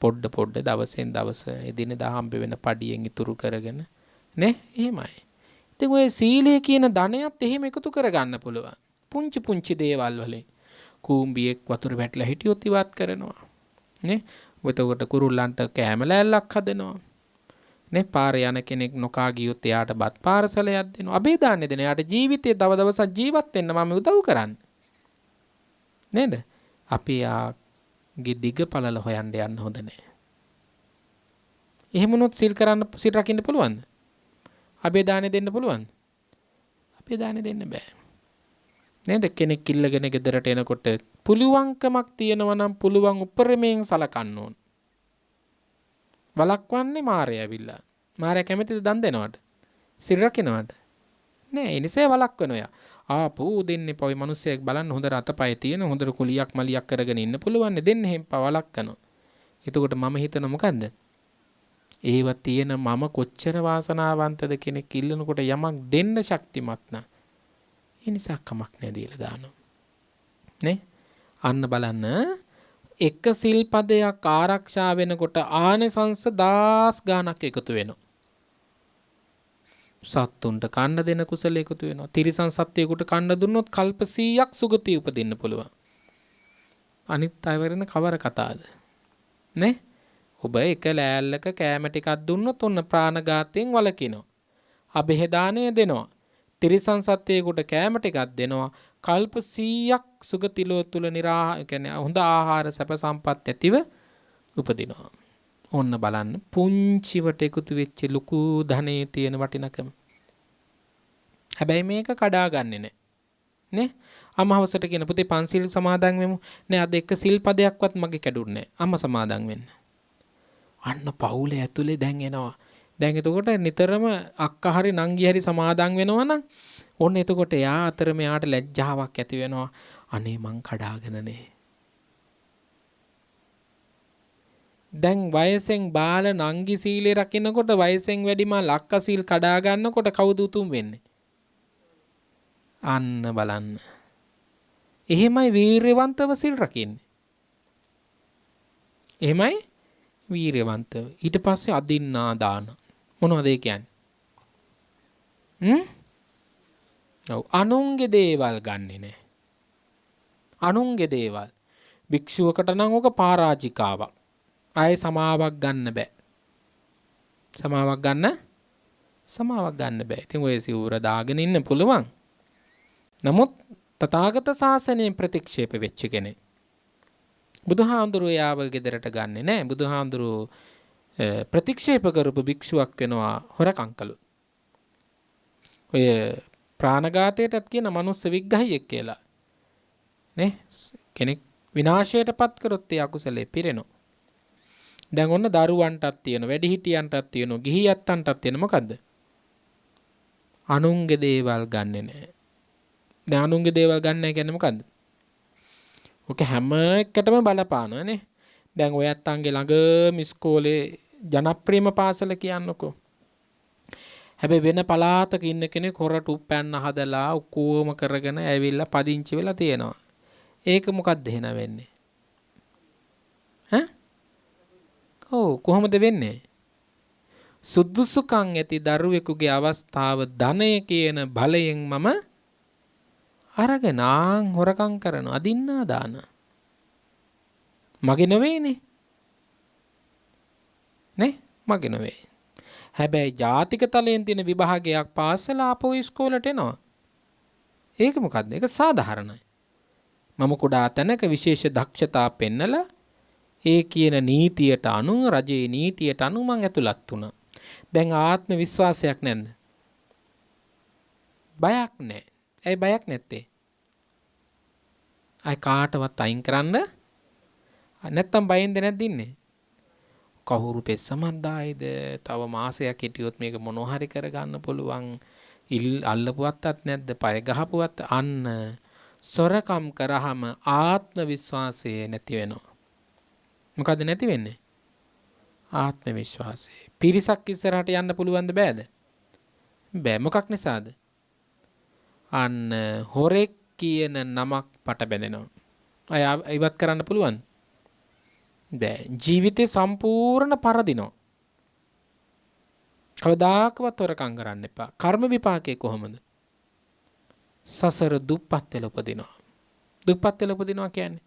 Speaker 2: පොඩ දවසෙන් දවස එදිනෙදා හම්බ වෙන පඩියෙන් ඉතුරු කරගෙන නේ? එහෙමයි. ඉතින් ඔය සීලය කියන ධනයත් එහෙම එකතු කරගන්න පුළුවන්. පුංචි දේවල් වලින් කූඹියෙක් වතුර වැටලා හිටියොත් ඉවත් කරනවා. නේ? එතකොට කුරුල්ලන්ට කෑම ලෑල්ලක් හදනවා. නේ? පාරේ යන කෙනෙක් නොකා ගියොත් එයාට බත් පාර්සලයක් දෙනවා. අබේ දාන්නේ දෙන. එයාට ජීවිතේ දව දවසක් ජීවත් වෙන්න මම උදව් කරන්නේ. නේද? අපි යාගේ දිග පළල හොයන්න යන්න හොඳ නැහැ. එහෙම වුණොත් සිල් රකින්න පුළුවන්ද? අබේ දාන්නේ දෙන්න පුළුවන්ද? අපේ දාන්නේ දෙන්න බෑ. නේද? කෙනෙක් ඉල්ලගෙන ගෙදරට එනකොට පුළුවන්කමක් තියෙනවා නම් පුළුවන් උපරිමයෙන් සලකන්න ඕන. වළක්වන්නේ මාරය ඇවිල්ලා. මාරය කැමතිද දන් දෙනවට? සිල් රකින්නවට? නෑ. ඒ නිසා වළක්වනවා. ආපෝ දෙන්න එපා. ඔය මිනිස්සෙක් බලන්න හොඳට අතපය තියෙන හොඳට කුලියක් මලියක් කරගෙන ඉන්න පුළුවන් දෙන්න එහෙම පවලක් කරනවා. එතකොට මම හිතන මොකද්ද? ඒව තියෙන මම කොච්චර වාසනාවන්තද කෙනෙක් ඉල්ලනකොට යමක් දෙන්න ශක්තිමත් නැ. ඒ නිසා කමක් නැහැ දීලා දානවා. නේ? අන්න බලන්න එක සිල්පදයක් ආරක්ෂා වෙනකොට ආනිසංස 10 ගාණක් එකතු වෙනවා. සත්තුන්ට කන්න දෙන කුසල එකතු වෙනවා. තිරිසන් සත්වයෙකුට කන්න දුන්නොත් කල්ප 100ක් සුගතිය උපදින්න පුළුවන්. අනිත් අය වරන කවර කතාවද? නේ? ඔබ එක ලෑල්ලක කෑම ටිකක් දුන්නොත් ඔන්න ප්‍රාණඝාතයෙන් වළකිනවා. අබෙහෙදානය දෙනවා. තිරිසන් සත්වයෙකුට කෑම ටිකක් දෙනවා. කල්ප 100ක් සුගතිලෝ තුල කියන්නේ හොඳ ආහාර සැප සම්පත් ඇතිව උපදිනවා. ඔන්න බලන්න පුංචිවට එකතු වෙච්ච ලুকু ධනෙ තියෙන වටිනකම. හැබැයි මේක කඩා ගන්නෙ නෑ. නේ? අමහවසට කියන පුතේ පන්සිල් සමාදන් වෙමු. නෑ අද එක සිල් පදයක්වත් මගේ කැඩුන්නේ නෑ. අම්ම සමාදන් වෙන්න. අන්න පවුලේ ඇතුලේ දැන් එනවා. දැන් එතකොට නිතරම අක්කා හරි නංගි හරි සමාදන් වෙනවා නම් ඔන්න එතකොට යා අතර මෙයාට ලැජ්ජාවක් ඇති වෙනවා. අනේ මං කඩාගෙන නේ. දැන් වයසෙන් බාල නංගි සීලේ රකින්නකොට වයසෙන් වැඩිමල් අක්කා සීල් කඩා ගන්නකොට කවුද උතුම් වෙන්නේ? අන්න බලන්න. එහෙමයි වීරයවන්තව සිල් රකින්නේ. එහෙමයි වීරයවන්තව. ඊට පස්සේ අදින්නා දාන. මොනවද ඒ කියන්නේ? ඔව් අනුන්ගේ දේවල් ගන්නෙ නෑ. අනුන්ගේ දේවල්. භික්ෂුවකට නම් ඔක පරාජිකාවක්. ආයේ සමාවක් ගන්න බෑ. සමාවක් ගන්න බෑ. ඉතින් ඔය සිවුර දාගෙන ඉන්න පුළුවන්. නමුත් තථාගත ශාසනයෙන් ප්‍රතික්ෂේප වෙච්ච කෙනෙක්. බුදුහාඳුරෝ යාව ගෙදරට ගන්නෙ නෑ. බුදුහාඳුරෝ ප්‍රතික්ෂේප කරපු භික්ෂුවක් වෙනවා හොරකම් කළොත්. ඔය ප්‍රාණඝාතයටත් කියන මනුස්ස විග්‍රහයක් කියලා. නේ? කෙනෙක් විනාශයටපත් කරොත් ඒ අකුසලේ පිරෙනවා. දැන් ඔන්න දරුවන්ටත් තියෙන, වැඩිහිටියන්ටත් තියෙන, ගිහියත්තන්ටත් තියෙන මොකද්ද? අනුන්ගේ දේවල් ගන්නෙ නෑ. දැන් අනුන්ගේ දේවල් ගන්න නැහැ කියන්නේ මොකද්ද? ඔක හැම එකටම බලපානවා නේ. දැන් ඔයත් අංගේ ළඟ ඉස්කෝලේ ජනප්‍රියම පාසල කියන්නකෝ. හැබැයි වෙන පළාතක ඉන්න කෙනෙක් හොරට උප්පැන්න හදලා ඔක්කොම කරගෙන ඇවිල්ලා පදිංචි වෙලා තියෙනවා. ඒක මොකද්ද එහෙනම් වෙන්නේ? ඈ? ඔව් කොහොමද වෙන්නේ? සුදුසුකම් ඇති දරුවෙකුගේ අවස්ථාව ධනය කියන බලයෙන් මම අරගෙන හොරකම් කරන අදින්නා දාන. මගේ නෙවෙයිනේ. නේ? මගේ නෙවෙයි. හැබැයි ජාතික තලයෙන් තියෙන විභාගයක් පාසලා ආපහු ඉස්කෝලේට එනවා. ඒක මොකද්ද? ඒක සාධාරණයි. මම කුඩා තැනක විශේෂ දක්ෂතා පෙන්නලා ඒ කියන නීතියට අනුව රජයේ නීතියට අනුව මං ඇතුළත් වුණා. දැන් ආත්ම විශ්වාසයක් නැද්ද? බයක් නැහැ. ඇයි බයක් නැත්තේ? අය කාටවත් අයින් කරන්න නැත්තම් බයෙන්ද නැද්ද ඉන්නේ? කවුරු පෙස්සමක් දායිද? තව මාසයක් හිටියොත් මේක මොනවා හරි කරගන්න පුළුවන්. අල්ලපුවත්තත් නැද්ද? පය ගහපුවත් අන්න සොරකම් කරාම ආත්ම විශ්වාසය නැති වෙනවා. මොකද නැති වෙන්නේ? ආත්ම විශ්වාසය. පිරිසක් ඉස්සරහට යන්න පුළුවන්ද බෑද? බෑ. මොකක් නිසාද? අන්න හොරෙක් කියන නමක් පට බැඳෙනවා. අය ඉවත් කරන්න පුළුවන්? බෑ. ජීවිතේ සම්පූර්ණ පරදිනවා. කවදාකවත් හොරකම් කරන්න එපා. කර්ම විපාකේ කොහොමද? සසර දුප්පත් වෙලා උපදිනවා. දුප්පත් වෙලා උපදිනවා කියන්නේ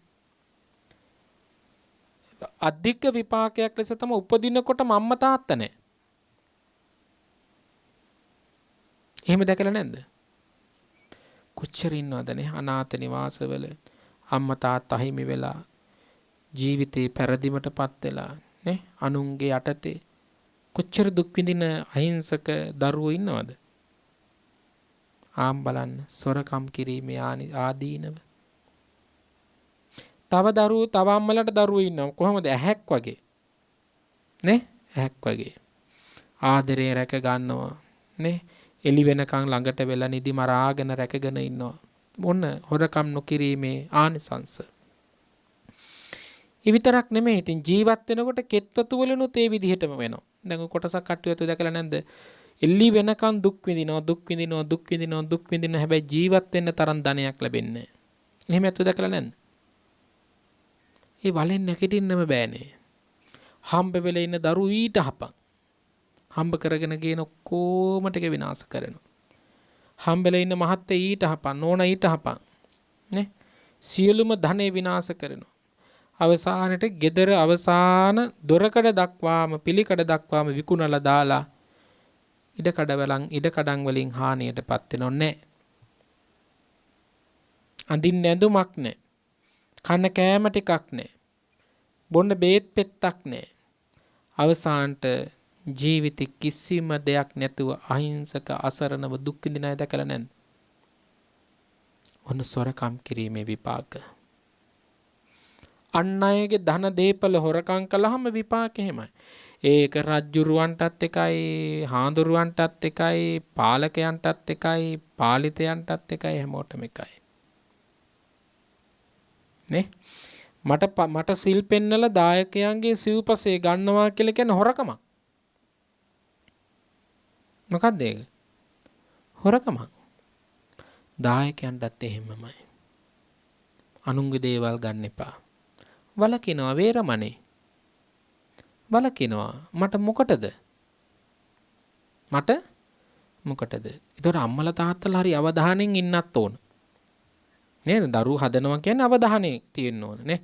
Speaker 2: අධික විපාකයක් ලෙස තම උපදිනකොට අම්මා තාත්තා නැහැ. එහෙම දැකලා නැද්ද? කොච්චර ඉන්නවදනේ අනාථ නිවාසවල අම්මා තාත්තා හිමි වෙලා ජීවිතේ පෙරදිමටපත් වෙලා නේ අනුන්ගේ යටතේ කොච්චර දුක් විඳින අහිංසක දරුවෝ ඉන්නවද? ආම් බලන්න සොරකම් කිරීමේ ආදීනව. තව අම්මලට දරුවෝ ඉන්නවා කොහොමද? ඇහැක් වගේ නේ? ඇහැක් වගේ ආදරේ රැක ගන්නවා නේ? එළි වෙනකන් ළඟට වෙලා නිදි මරාගෙන රැකගෙන ඉන්නවා. මොන හොරකම් නොකිරීමේ ආනිසංස. ඒ විතරක් නෙමෙයි ඉතින් ජීවත් වෙනකොට කෙත්වතු වලනුත් ඒ විදිහටම වෙනවා. දැන් කොටසක් කට්ටියත් දැකලා නැද්ද? එළි වෙනකන් දුක් විඳිනවා හැබැයි ජීවත් වෙන්න තරම් ධනයක් ලැබෙන්නේ නැහැ. එහෙම ඇත්ත දැකලා නැද්ද? ඒ වලෙන් නැගිටින්නම බෑනේ. හම්බ වෙලා ඉන්න දරු ඊට හපන්. හම්බ කරගෙන ගේන ඔක්කොම ටික විනාශ කරනවා. හම්බෙලා ඉන්න මහත්තයා ඊට හපන්, නෝනා ඊට හපන්. නේ? සියලුම ධනෙ විනාශ කරනවා. අවසානයේ gedara අවසාන දොරකඩ දක්වාම පිළිකඩ දක්වාම විකුණලා දාලා ඉඩකඩම් වලින් හානියටපත් වෙනව නැහැ. අඳින්න ඇඳුමක් නැහැ. කන්න කෑම ටිකක් නැහැ. බොන්න බේත් පෙත්තක් නැහැ. අවසානට ජීවිතේ කිසිම දෙයක් නැතුව අහිංසක අසරණව දුක් විඳින අය දැකලා නැද්ද? ඔන්න සොරකම් කිරීමේ විපාක. අන් අයගේ ධන දීපල හොරකම් කළාම විපාක එහෙමයි. ඒක රජ්ජුරුවන්ටත් එකයි, හාඳුරුවන්ටත් එකයි, පාලකයන්ටත් එකයි, පාලිතයන්ටත් එකයි, හැමෝටම එකයි. නේ? මට සිල් පෙන්නලා දායකයන්ගේ සිව්පසේ ගන්නවා කියලා කියන හොරකමක්. මොකක්ද ඒක? හොරකමක්. දායකයන්ටත් එහෙමමයි. අනුන්ගේ දේවල් ගන්න එපා. වලකිනවා වේරමණේ. වලකිනවා. මට මොකටද? ඒතකොට අම්මලා තාත්තලා හරි අවධානයෙන් ඉන්නත් ඕන. නේද? දරුවෝ හදනවා කියන්නේ අවධානය තියෙන්න ඕන නේ.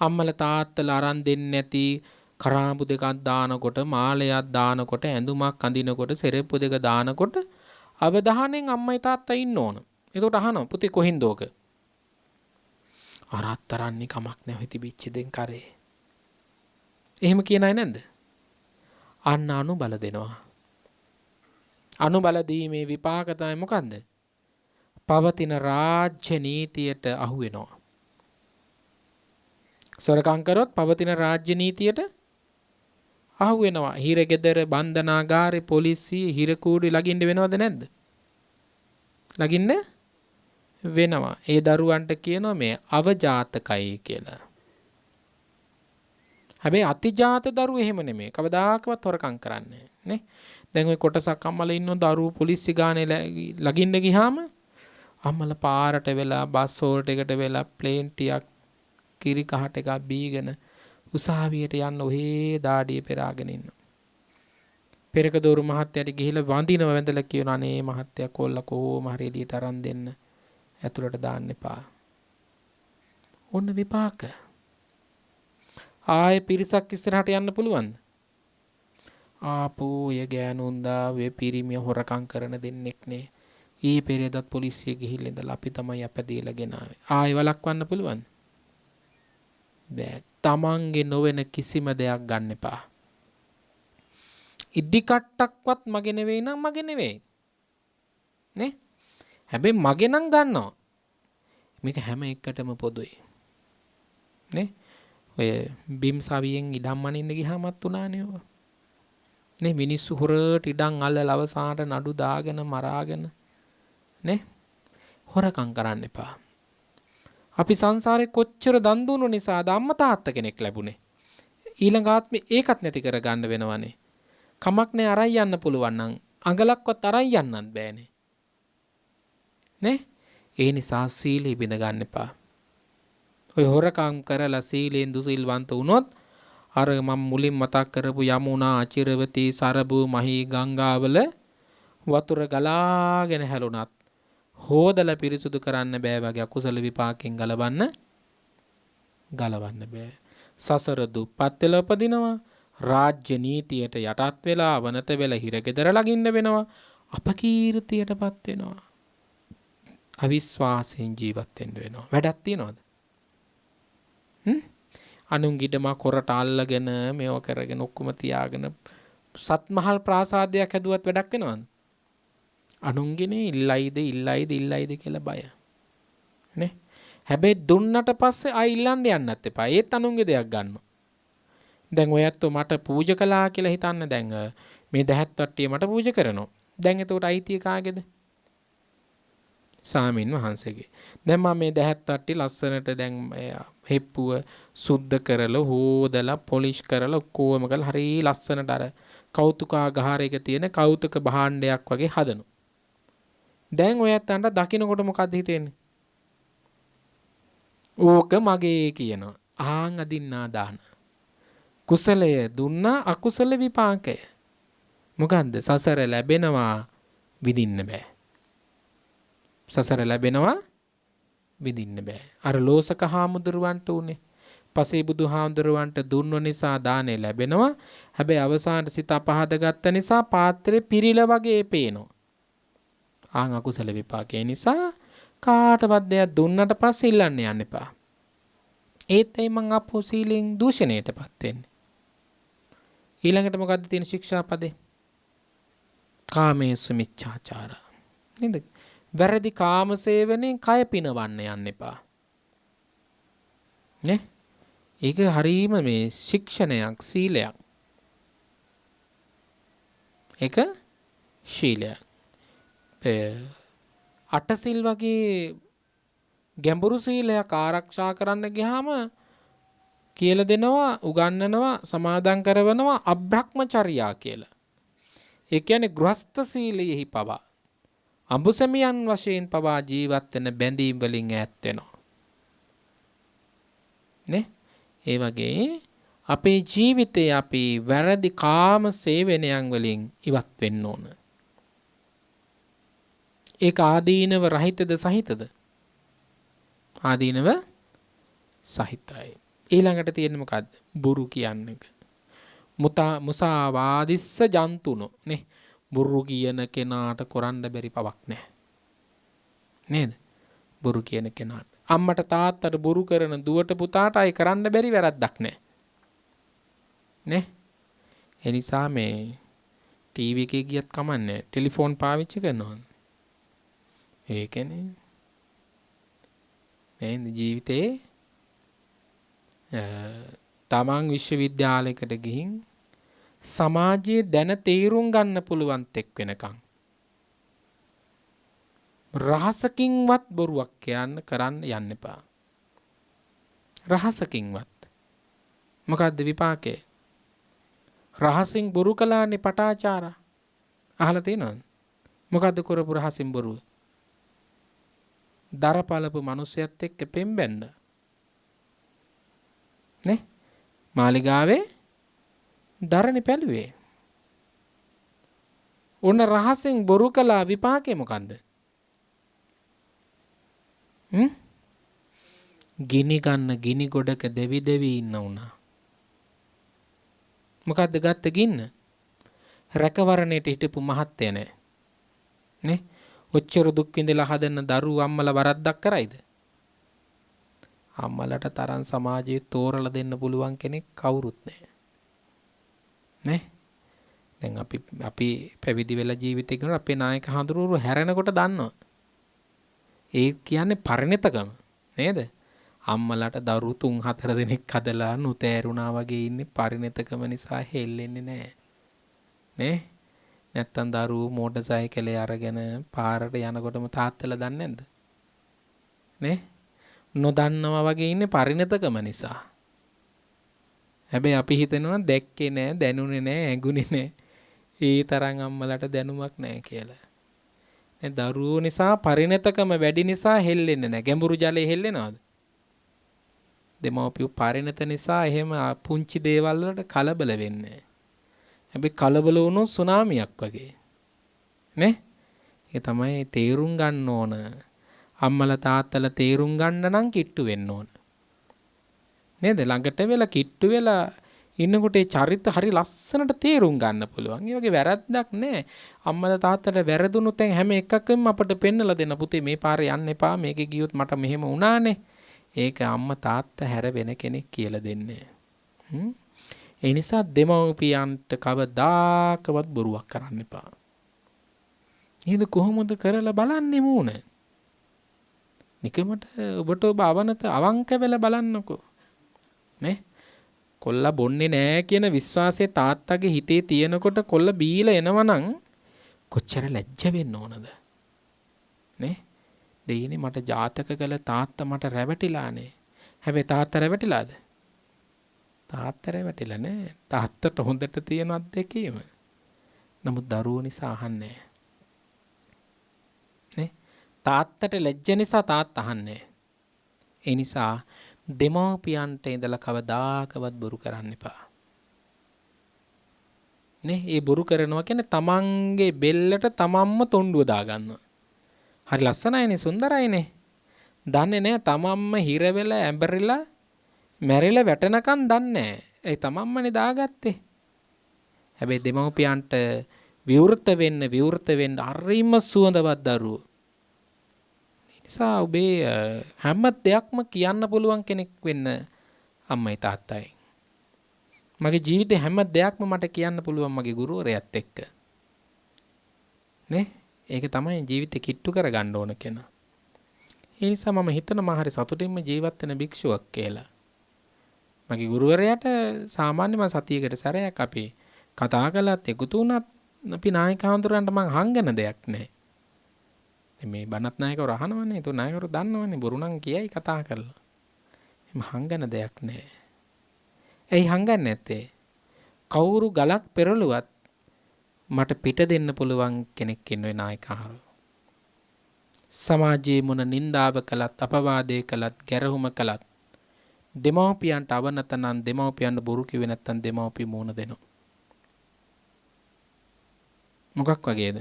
Speaker 2: අම්මලා තාත්තලා අරන් දෙන්නේ නැති කරාඹු දෙකක් දානකොට, මාලයක් දානකොට, ඇඳුමක් අඳිනකොට, සෙරෙප්පු දෙක දානකොට අවධානයෙන් අම්මයි තාත්තා ඉන්න ඕන. එතකොට අහනවා පුතේ කොහින්ද ඕක? අරත්තරන්නේ කමක් නැහැ හිටිවිච්ච දෙන් කරේ. එහෙම කියන අය නැද්ද? අන්න අනුබල දෙනවා. අනුබල දීමේ විපාක තමයි මොකන්ද? පවතින රාජ්‍ය නීතියට අහු වෙනවා. සොරකම් කරොත් පවතින රාජ්‍ය නීතියට අහු වෙනවා. හිරගෙදර බන්ධනාගාරේ පොලිසිය හිරකූඩු ලගින්න වෙනවද නැද්ද? ලගින්න වෙනවා. ඒ දරුවන්ට කියනවා මේ අවජාතකයි කියලා. හැබැයි අතිජාත දරුවෝ එහෙම නෙමෙයි. කවදාකවත් හොරකම් කරන්නේ නේ. දැන් ওই කොටසක් අම්මලා ඉන්නෝ දරුවෝ පොලිසිය ගානේ ලගින්න ගියාම අම්මලා පාරට වෙලා බස් හෝල්ට් එකට වෙලා ප්ලේන් ටිකක් කිරි කහට එකක් බීගෙන උසාවියට යන්න ඔහේ දාඩිය පෙරාගෙන ඉන්නවා. පෙරක දෝරු මහත්තයාට ගිහිල්ලා වඳිනව වැඳලා කියනවා අනේ මහත්තයා කොල්ල කොහොම හරි එළියට අරන් දෙන්න. ඇතුළට දාන්න එපා. ඔන්න විපාක. ආයේ පිරිසක් ඉස්සරහට යන්න පුළුවන්ද? ආපෝ ය ගෑනුන්දා වේ පිරිමිය හොරකම් කරන දෙන්නෙක් නේ. ඊ පෙරේදත් පොලිසිය ගිහිල්ලා ඉඳලා අපි තමයි අපදීලා ගෙනාවේ. ආයේ වළක්වන්න පුළුවන්ද? බෑ. තමන්ගේ නොවන කිසිම දෙයක් ගන්න එපා. ඉදි කට්ටක්වත් මගේ නෙවෙයි නම් මගේ නෙවෙයි. නේ? හැබැයි මගේ නම් ගන්නවා. මේක හැම එකටම පොදුයි. නේ? ඔය බිම් සවියෙන් ඉඩම් මනින්න ගියාමත් උනානේ ඔය. නේ මිනිස්සු හොරට ඉඩම් අල්ලලා අවසානට නඩු දාගෙන මරාගෙන නේ? හොරකම් කරන්න එපා. අපි සංසාරේ කොච්චර දන් දුන්නු නිසාද අම්මා තාත්තා කෙනෙක් ලැබුණේ. ඊළඟ ආත්මේ ඒකත් නැති කර ගන්න වෙනවනේ. කමක් නෑ අරන් යන්න පුළුවන් නම් අඟලක්වත් අරන් යන්නත් බෑනේ. නේ? ඒ නිසා සීලෙ බිඳ ගන්න එපා. ඔය හොරකම් කරලා සීලෙන් දුසිල්වන්ත වුණොත් අර මම මුලින් මතක් කරපු යමුනා අචිරවතී සරබු මහී ගංගාවල වතුර ගලාගෙන හැලුණත් හෝදලා පිරිසුදු කරන්න බෑ වගේ අකුසල විපාකෙන් ගලවන්න බෑ. සසර දුප්පත් වෙලා උපදිනවා. රාජ්‍ය නීතියට යටත් වෙලා අවනත වෙලා හිරගෙදර ළඟින්න වෙනවා. අපකීර්තියටපත් වෙනවා. අවිශ්වාසයෙන් ජීවත් වෙන්න වෙනවා. වැඩක් තියනවද? අනුන්ගිටම කොරට අල්ලගෙන මේව කරගෙන ඔක්කොම තියාගෙන සත්මහල් ප්‍රාසාදයක් හැදුවත් වැඩක් වෙනවද? අනුන්ගිනේ ඉල්ලයිද කියලා බය. නේ? හැබැයි දුන්නට පස්සේ ආයි ඉල්ලන්න යන්නත් එපා. ඒත් අනුන්ගේ දෙයක් ගන්නවා. දැන් ඔයත් මට පූජා කළා කියලා හිතන්න දැන් මේ දහත් වට්ටිය මට පූජා කරනවා. දැන් එතකොට අයිතිය කාගේද? සාමින් වහන්සේගේ. දැන් මම මේ දැහැත් තට්ටි ලස්සනට දැන් හෙප්පුව සුද්ධ කරලා හොදලා පොලිෂ් කරලා ඔක්කොම කරලා හරි ලස්සනට අර කෞතුකාගාරයක තියෙන කෞතුක භාණ්ඩයක් වගේ හදනවා. දැන් ඔයත් අන්න දකින්නකොට මොකද්ද හිතෙන්නේ? ඕක මගේ කියනවා. ආන් අදින්නා දාන. කුසලය දුන්නා අකුසල විපාකය. මොකන්ද? සසර ලැබෙනවා විඳින්න බෑ. සසර ලැබෙනවා විඳින්න බෑ. අර ලෝසක හාමුදුරුවන්ට උනේ. පසේ බුදු හාමුදුරුවන්ට දුන්න නිසා දානේ ලැබෙනවා. හැබැයි අවසානට සිත අපහද ගත්ත නිසා පාත්‍රේ පිරිල වගේ පේනවා. ආන් අකුසල විපාකේ නිසා කාටවත් දෙයක් දුන්නට පස්සේ ඉල්ලන්න යන්න එපා. ඒත් එයි මං අපෝ සීලෙන් දූෂණයටපත් වෙන්නේ. ඊළඟට මොකද්ද තියෙන ශික්ෂාපදේ? කාමේසු මිච්ඡාචාර. නේද? වැරදි කාම සේවනයෙන් කය පිනවන්න යන්න එපා. නේ? ඒක හරීම මේ ශික්ෂණයක් සීලයක්. ඒක ශීලයක්. අටසිල් වගේ ගැඹුරු සීලයක් ආරක්ෂා කරන්න ගියාම කියලා දෙනවා උගන්වනවා සමාදන් කරවනවා අබ්‍රහ්මචර්යා කියලා. ඒ කියන්නේ ගෘහස්ත සීලයෙහි පවා අඹසමියන් වශයෙන් පවා ජීවත් වෙන බැඳීම් වලින් ඈත් වෙනවා. නේ? ඒ වගේ අපේ ජීවිතේ අපි වැරදි කාම සේවනයන් වලින් ඉවත් වෙන්න ඕන. ඒක ආදීනව රහිතද සහිතද? ආදීනව සහිතයි. ඊළඟට තියෙන්නේ මොකද්ද? බොරු කියන්නේ. මුසාවාදිස්ස ජන්තුනෝ නේ. බොරු කියන කෙනාට කරන්න බැරි පවක් නැහැ. නේද? බොරු කියන කෙනාට. අම්මට තාත්තට බොරු කරන දුවට පුතාට අය කරන්න බැරි වැරද්දක් නැහැ. නේ? ඒ නිසා මේ ටීවී එකේ ගියත් කමන්නේ ටෙලිෆෝන් පාවිච්චි කරනවා. ඒකනේ. මේ ජීවිතේ තමන් විශ්වවිද්‍යාලයකට ගිහින් සමාජයේ දැන තේරුම් ගන්න පුළුවන් තෙක් වෙනකන් රහසකින්වත් බොරුවක් කරන්න යන්න එපා. රහසකින්වත්. මොකද්ද විපාකේ? රහසින් බොරු කළානේ පටාචාරා. අහලා තියෙනවද? මොකද්ද කරපු රහසින් බොරුව? දරපලපු මිනිසයත් එක්ක පෙම්බැන්ද. නේ? මාලිගාවේ දරණි පැලුවේ. ඔන්න රහසින් බොරු කළා විපාකේ මොකද්ද? ගිනි ගන්න ගිනි ගොඩක දෙවි දෙවි ඉන්න උනා. මොකද්ද ගත්ත ගින්න? රැකවරණයට හිටපු මහත්තය නේ. නේ? ඔච්චර දුක් විඳලා හදන දරුවෝ අම්මලා වරද්දක් කරයිද? අම්මලට තරම් සමාජයේ තෝරලා දෙන්න පුළුවන් කෙනෙක් කවුරුත් නැහැ. නේ? දැන් අපි පැවිදි වෙලා ජීවිතේ කරන අපේ නායක හඳුරුවෝ හැරෙනකොට දන්නවා. ඒ කියන්නේ පරිණතකම නේද? අම්මලාට දරු 3-4 දෙනෙක් හදලා නොතෑරුණා වගේ ඉන්නේ පරිණතකම නිසා හෙල්ලෙන්නේ නැහැ. නේ? නැත්තම් දරුවෝ මෝටර් සයිකලේ අරගෙන පාරට යනකොටම තාත්තලා දන්නේ නැද්ද? නේ? නොදන්නවා වගේ ඉන්නේ පරිණතකම නිසා. හැබැයි අපි හිතනවා දැක්කේ නෑ, දැනුනේ නෑ, ඇඟුනේ නෑ. ඒ තරම් අම්මලාට දැනුමක් නෑ කියලා. දැන් දරුවෝ නිසා පරිණතකම වැඩි නිසා හෙල්ලෙන්නේ නෑ. ගැඹුරු ජලයේ හෙල්ලෙනවද? දෙමව්පියෝ පරිණත නිසා එහෙම පුංචි දේවල් වලට කලබල වෙන්නේ. හැබැයි කලබල වුණොත් සුනාමියක් වගේ. නේ? ඒ තමයි තේරුම් ගන්න ඕන. අම්මලා තාත්තලා තේරුම් ගන්න නම් කිට්ටු වෙන්න ඕන. නේද? ළඟට වෙලා කිට්ටු වෙලා ඉන්නකොට ඒ චරිත හරි ලස්සනට තේරුම් ගන්න පුළුවන්. ඒ වගේ වැරද්දක් නැහැ. අම්මලා තාත්තලා වැරදුණු තැන් හැම එකකම අපිට පෙන්නලා දෙන්න පුතේ මේ පාරේ යන්න එපා. මේකේ ගියොත් මට මෙහෙම වුණානේ. ඒක අම්මා තාත්තා හැර වෙන කෙනෙක් කියලා දෙන්නේ. ඒ නිසා දෙමව්පියන්ට කවදාකවත් බොරුවක් කරන්න එපා. එහෙද කොහොමද කරලා බලන්නේ මූණ? නිකමට ඔබට ඔබ අවංක වෙලා බලන්නකෝ. නේ? කොල්ලා බොන්නේ නෑ කියන විශ්වාසය තාත්තගේ හිතේ තියෙනකොට කොල්ල බීලා එනවනම් කොච්චර ලැජ්ජ වෙන්න ඕනද නේ? දෙයිනේ මට ජාතක කළ තාත්තා මට රැවටිලානේ. හැබැයි තාත්තා රැවටිලාද? තාත්තා රැවටිලා නෑ. තාත්තට හොඳට තියෙනවත් දෙකේම. නමුත් දරුවෝ නිසා අහන්නේ නේ. තාත්තට ලැජ්ජ නිසා තාත්තා අහන්නේ. ඒ නිසා දෙමව්පියන්ට ඉඳලා කවදාකවත් බොරු කරන්න එපා. නේ ඒ බොරු කරනවා කියන්නේ තමන්ගේ බෙල්ලට තමන්ම තොණ්ඩුව දාගන්නවා. හරි ලස්සනයිනේ සුන්දරයිනේ. දන්නේ නැහැ තමන්ම හිර වෙලා ඇඹරිලා මැරිලා වැටෙනකන් දන්නේ නැහැ. ඒ තමන්මනේ දාගත්තේ. හැබැයි දෙමව්පියන්ට විවෘත වෙන්න හරිම සුවඳවත් දරුවෝ. ඒ නිසා ඔබේ හැම දෙයක්ම කියන්න පුළුවන් කෙනෙක් වෙන්න අම්මයි තාත්තයි. මගේ ජීවිතේ හැම දෙයක්ම මට කියන්න පුළුවන් මගේ ගුරුවරයාත් එක්ක. නේ? ඒක තමයි ජීවිතේ කිට්ටු කරගන්න ඕන කෙනා. ඒ නිසා මම හිතනවා හරි සතුටින්ම ජීවත් වෙන භික්ෂුවක් කියලා. මගේ ගුරුවරයාට සාමාන්‍යම සතියකට සැරයක් අපි කතා කළත් එකතු වුණත් අපි නායක හඳුරන්න මං හංගන දෙයක් නැහැ. මේ බණත් නායකවරු අහනවනේ. ඒක නායකවරු දන්නවනේ බොරු නම් කියයි කතා කරලා. එහම හංගන දෙයක් නැහැ. ඇයි හංගන්නේ නැත්තේ? කවුරු ගලක් පෙරළුවත් මට පිට දෙන්න පුළුවන් කෙනෙක් ඉන්නේ නායකහරු. සමාජයේ මොන නින්දාව කළත් අපවාදේ කළත් ගැරහුම කළත් දෙමව්පියන්ට අවනත නම් දෙමව්පියන්ට බොරු කිව්වේ නැත්තම් දෙමව්පිය මූණ දෙනවා. මොකක් වගේද?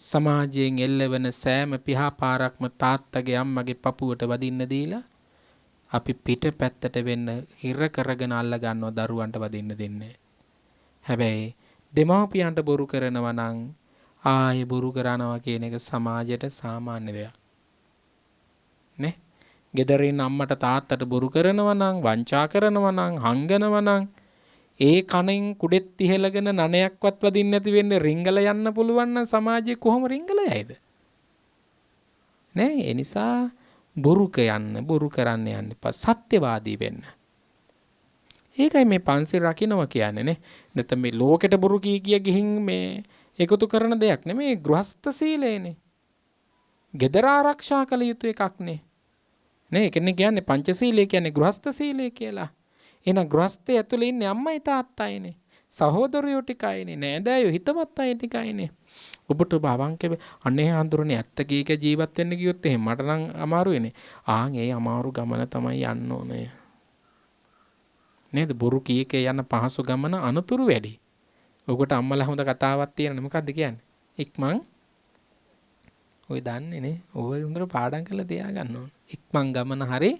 Speaker 2: සමාජයෙන් එල්ලවෙන සෑම පිහාපාරක්ම තාත්තගේ අම්මගේ පපුවට වදින්න දීලා අපි පිට පැත්තට වෙන්න හිර කරගෙන අල්ල ගන්නවා දරුවන්ට වදින්න දෙන්නේ. හැබැයි දෙමව්පියන්ට බොරු කරනවා නම් ආයේ බොරු කරනවා කියන එක සමාජයට සාමාන්‍ය දෙයක්. නේ? ගෙදරින් අම්මට තාත්තට බොරු කරනවා නම් වංචා කරනවා නම් හංගනවා නම් ඒ කණෙන් කුඩෙත් ඉහෙලගෙන නනයක්වත් වදින්න නැති වෙන්නේ රිංගල යන්න පුළුවන් නම් සමාජයේ කොහොම රිංගල යයිද? නේ? ඒ නිසා බොරු කරන්න යන්න එපා. සත්‍යවාදී වෙන්න. ඒකයි මේ පන්සිල් රකින්නවා කියන්නේ නේ. නැත්නම් මේ ලෝකෙට බොරු කිය ගිහින් මේ එකතු කරන දෙයක් නෙමෙයි. ගෘහස්ත සීලයනේ. ගෙදර ආරක්ෂා කළ යුතු එකක් නේ. නේ ඒකනේ කියන්නේ පංචශීලය කියන්නේ ගෘහස්ත සීලය කියලා. එහෙනම් ගෘහස්තය ඇතුලේ ඉන්නේ අම්මයි තාත්තයිනේ. සහෝදරයෝ ටිකයිනේ. නෑදෑයෝ හිතවත් අය ටිකයිනේ. ඔබට ඔබ අවංකව අනේ හඳුරන්නේ ඇත්ත කීක ජීවත් වෙන්න ගියොත් එහෙම මට නම් අමාරුයිනේ. ආන් ඒ අමාරු ගමන තමයි යන්න ඕනේ. නේද? බොරු කීකේ යන පහසු ගමන අනතුරු වැඩි. ඔකට අම්මලා හොඳ කතාවක් තියෙනනේ. මොකද්ද කියන්නේ? ඉක්මන් ඔය දන්නේ නේ. ඔය හොඳට පාඩම් කරලා තියාගන්න ඕන. ඉක්මන් ගමන හරි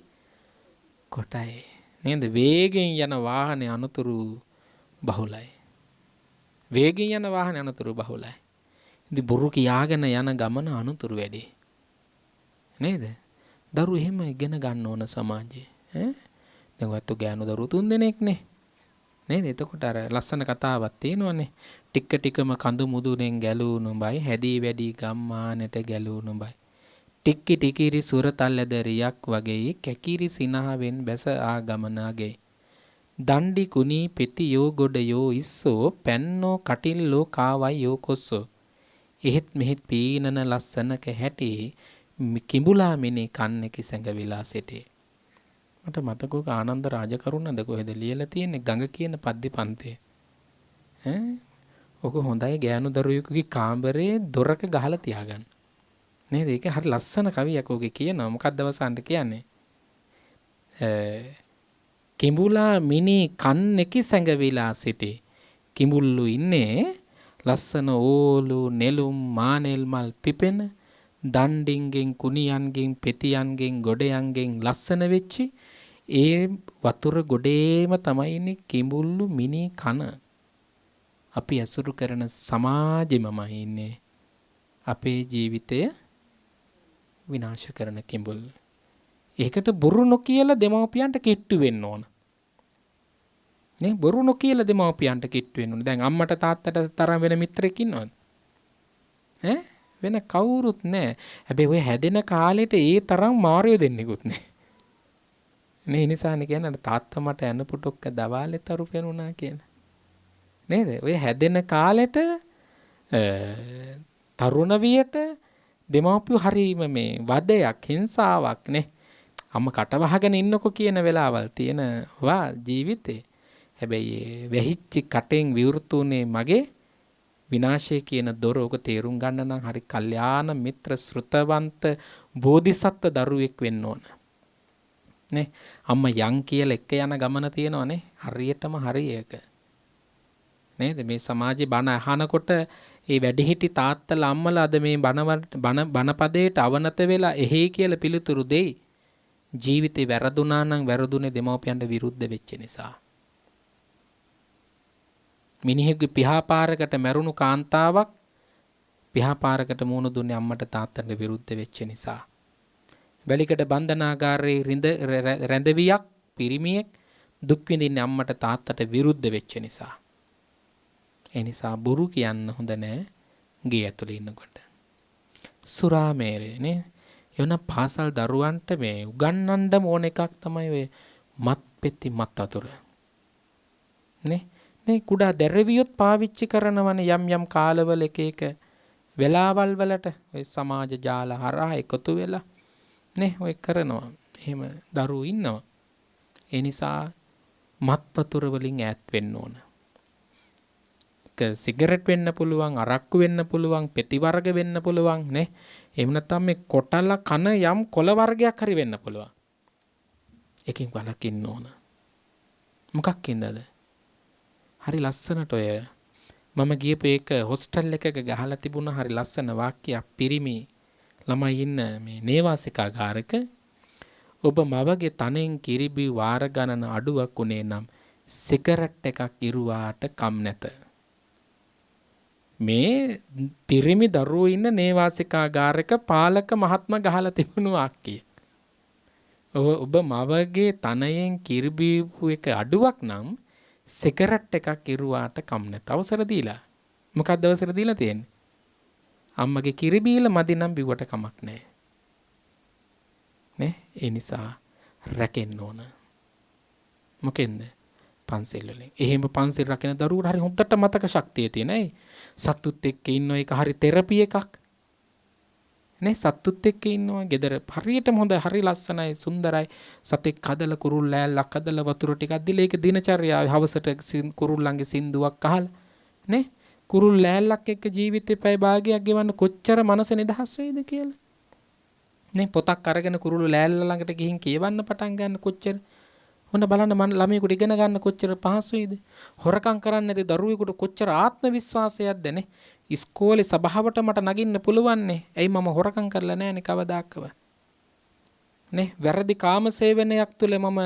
Speaker 2: කොටයි. නේද? වේගෙන් යන වාහනේ අනතුරු බහුලයි. වේගෙන් යන වාහනේ අනතුරු බහුලයි. ඉතින් බොරු කියාගෙන යන ගමන අනතුරු වැඩි. නේද? දරුවෝ එහෙම ඉගෙන ගන්න ඕන සමාජයේ. ඈ දැන් ඔයත් ගෑනු දරුවෝ 3 දෙනෙක්නේ. නේද? එතකොට අර ලස්සන කතාවක් තියෙනවනේ. ටික ටිකම කඳු මුදුනෙන් ගැලූ නුඹයි හැදී වැඩි ගම්මානට ගැලූ නුඹයි. ටික්කි ටිකිරි සුරතල් ඇද රියක් වගේ කැකිරි සිනහවෙන් බැස ආ ගමනාගේ. දණ්ඩි කුණී පෙති යෝ ගොඩ යෝ ඉස්සෝ පැන්නෝ කටිල්ලෝ කාවයි යෝ කොස්සෝ. එහෙත් මෙහෙත් පීනන ලස්සනක හැටි කිඹුලා මිනි කන්නක සැඟවිලා සිටේ. මට මතකෝක ආනන්ද රාජකරුණද කොහෙද ලියලා තියෙන්නේ ගඟ කියන පද්‍ය පන්තේ. ඔක හොඳයි ගෑනු දරුවෙකුගේ කාමරේ දොරක ගහලා තියාගන්න. නේද? ඒක හරි ලස්සන කවියක් ඔගේ කියනවා. මොකක්ද අවසානට කියන්නේ? කිඹුලා මිනි කන්නක සැඟවිලා සිටේ. කිඹුල්ලු ඉන්නේ ලස්සන ඕලු නෙළුම් මානෙල් මල් පිපෙන දණ්ඩින්ගෙන් කුණියන්ගෙන් පෙතියන්ගෙන් ගොඩයන්ගෙන් ලස්සන වෙච්චි ඒ වතුර ගොඩේම තමයි ඉන්නේ කිඹුල්ලු මිනි කන. අපි අසුරු කරන සමාජෙමමයි ඉන්නේ අපේ ජීවිතය විනාශ කරන කිඹුල්. ඒකට බොරු නොකියලා දෙමව්පියන්ට කිට්ටු වෙන්න ඕන. නේ බොරු නොකියලා දෙමව්පියන්ට කිට්ටු වෙන්න ඕන. දැන් අම්මට තාත්තට තරම් වෙන මිත්‍රෙක් ඉන්නවද? වෙන කවුරුත් නැහැ. හැබැයි ඔය හැදෙන කාලෙට ඒ තරම් මාරියෝ දෙන්නෙකුත් නැහැ. නේ නිසානේ කියන්නේ තාත්තා මට යන පුටුක්ක දවාලේ තරු පෙනුණා කියන. නේද? ඔය හැදෙන කාලෙට තරුණ වියට දෙමව්පියෝ හරීම මේ වදයක් හිංසාවක් නේ. අම්ම කට වහගෙන ඉන්නකො කියන වෙලාවල් තියෙනවා ජීවිතේ. හැබැයි වැහිච්ච කටෙන් විවෘතුනේ මගේ විනාශය කියන දොර ඔක තේරුම් ගන්න නම් හරි කල්යාණ මිත්‍ර ශ්‍රුතවන්ත බෝධිසත්ව දරුවෙක් වෙන්න ඕන. නේ අම්මා යන් කියලා එක යන ගමන තියෙනවනේ හරියටම හරි ඒක. නේද මේ සමාජේ බණ අහනකොට ඒ වැඩිහිටි තාත්තලා අම්මලා අද මේ බණපදයට අවනත වෙලා එහෙයි කියලා පිළිතුරු දෙයි. ජීවිතේ වැරදුනා නම් වැරදුනේ දෙමව්පියන්ට විරුද්ධ වෙච්ච නිසා. මිනිහෙකුගේ පිහාපාරකට මැරුණු කාන්තාවක් පිහාපාරකට මුහුණ දුන්නේ අම්මට තාත්තට විරුද්ධ වෙච්ච නිසා. වැලිකඩ බන්ධනාගාරයේ රැඳවියක් පිරිමියෙක් දුක් විඳින්නේ අම්මට තාත්තට විරුද්ධ වෙච්ච නිසා. ඒ නිසා බොරු කියන්න හොඳ නැහැ ගේ ඇතුලේ ඉන්නකොට. සුරාමේරේ නේ එවන පාසල් දරුවන්ට මේ උගන්වන්න ඕන එකක් තමයි ඔය මත් පෙති මත් අතුර. නේ කුඩා දැරවියොත් පාවිච්චි කරනවනේ යම් යම් කාලවල එක වෙලාවල් වලට ඔය සමාජ ජාල හරහා එකතු වෙලා නේ ඔය කරනවා. එහෙම දරුවෝ ඉන්නවා. ඒ නිසා මත් වතුර වලින් ඈත් වෙන්න ඕන. සිගරට් වෙන්න පුළුවන්, අරක්කු වෙන්න පුළුවන්, පෙති වර්ග වෙන්න පුළුවන් නේ. එහෙම නැත්නම් මේ කොටලා කන යම් කොළ වර්ගයක් හරි වෙන්න පුළුවන්. එකකින් වළකින්න ඕන. මොකක් ඉන්නද? හරි ලස්සනට ඔය මම ගියපු එක හොස්ටල් එකක ගහලා තිබුණා හරි ලස්සන වාක්‍යයක් පිරිමි ළමයි ඉන්න මේ නේවාසිකාගාරක ඔබ මවගේ තනෙන් කිරිබි වාර ගණන අඩුවක් උනේ නම් සිගරට් එකක් ඉරුවාට කම් නැත. මේ පිරිමි දරුවෝ ඉන්න නේවාසිකාගාරක පාලක මහත්ම ගහලා තිබුණු වාක්‍යය. ඔබ මවගේ තනයෙන් කිරිබිපු එක අඩුවක් නම් සිගරට් එකක් ඉරුවාට කම් නැත. අවසර දීලා. මොකක්ද අවසර දීලා තියෙන්නේ? අම්මගේ කිරිබීල මදි නම් බිව්වට කමක් නැහැ. නේ? ඒ නිසා රැකෙන්න ඕන. මොකෙන්ද? පන්සිල් වලින්. එහෙම පන්සිල් රකින්න දරුවෝ හරි හොඳට මතක ශක්තිය තියෙන අය. සතුත් එක්ක ඉන්න එක හරි තෙරපි එකක්. නේ සතුත් එක්ක ඉන්නවා. ගෙදර හරියටම හොඳ හරි ලස්සනයි සුන්දරයි. සතෙක් කදලා කුරුල් ලෑල්ලක් කදලා වතුර ටිකක් දීලා ඒක දිනචර්යාවේ හවසට කුරුල්ලන්ගේ සින්දුවක් අහලා නේ කුරුල් ලෑල්ලක් එක්ක ජීවිතේ පැය භාගයක් ගෙවන්න කොච්චර මනස නිදහස් වෙයිද කියලා. නේ පොතක් අරගෙන කුරුළු ලෑල්ල ළඟට ගිහින් කියවන්න පටන් ගන්න කොච්චර හොඳ බලන්න මම ළමයෙකුට ඉගෙන ගන්න කොච්චර පහසුයිද. හොරකම් කරන්නේ නැති දරුවෙකුට කොච්චර ආත්ම විශ්වාසයක්ද නේ. ඉස්කෝලේ සභාවට මට නගින්න පුළුවන් නේ. ඇයි මම හොරකම් කරලා නැහැනේ කවදාකවත්. නේ වැරදි කාම සේවනයක් තුල මම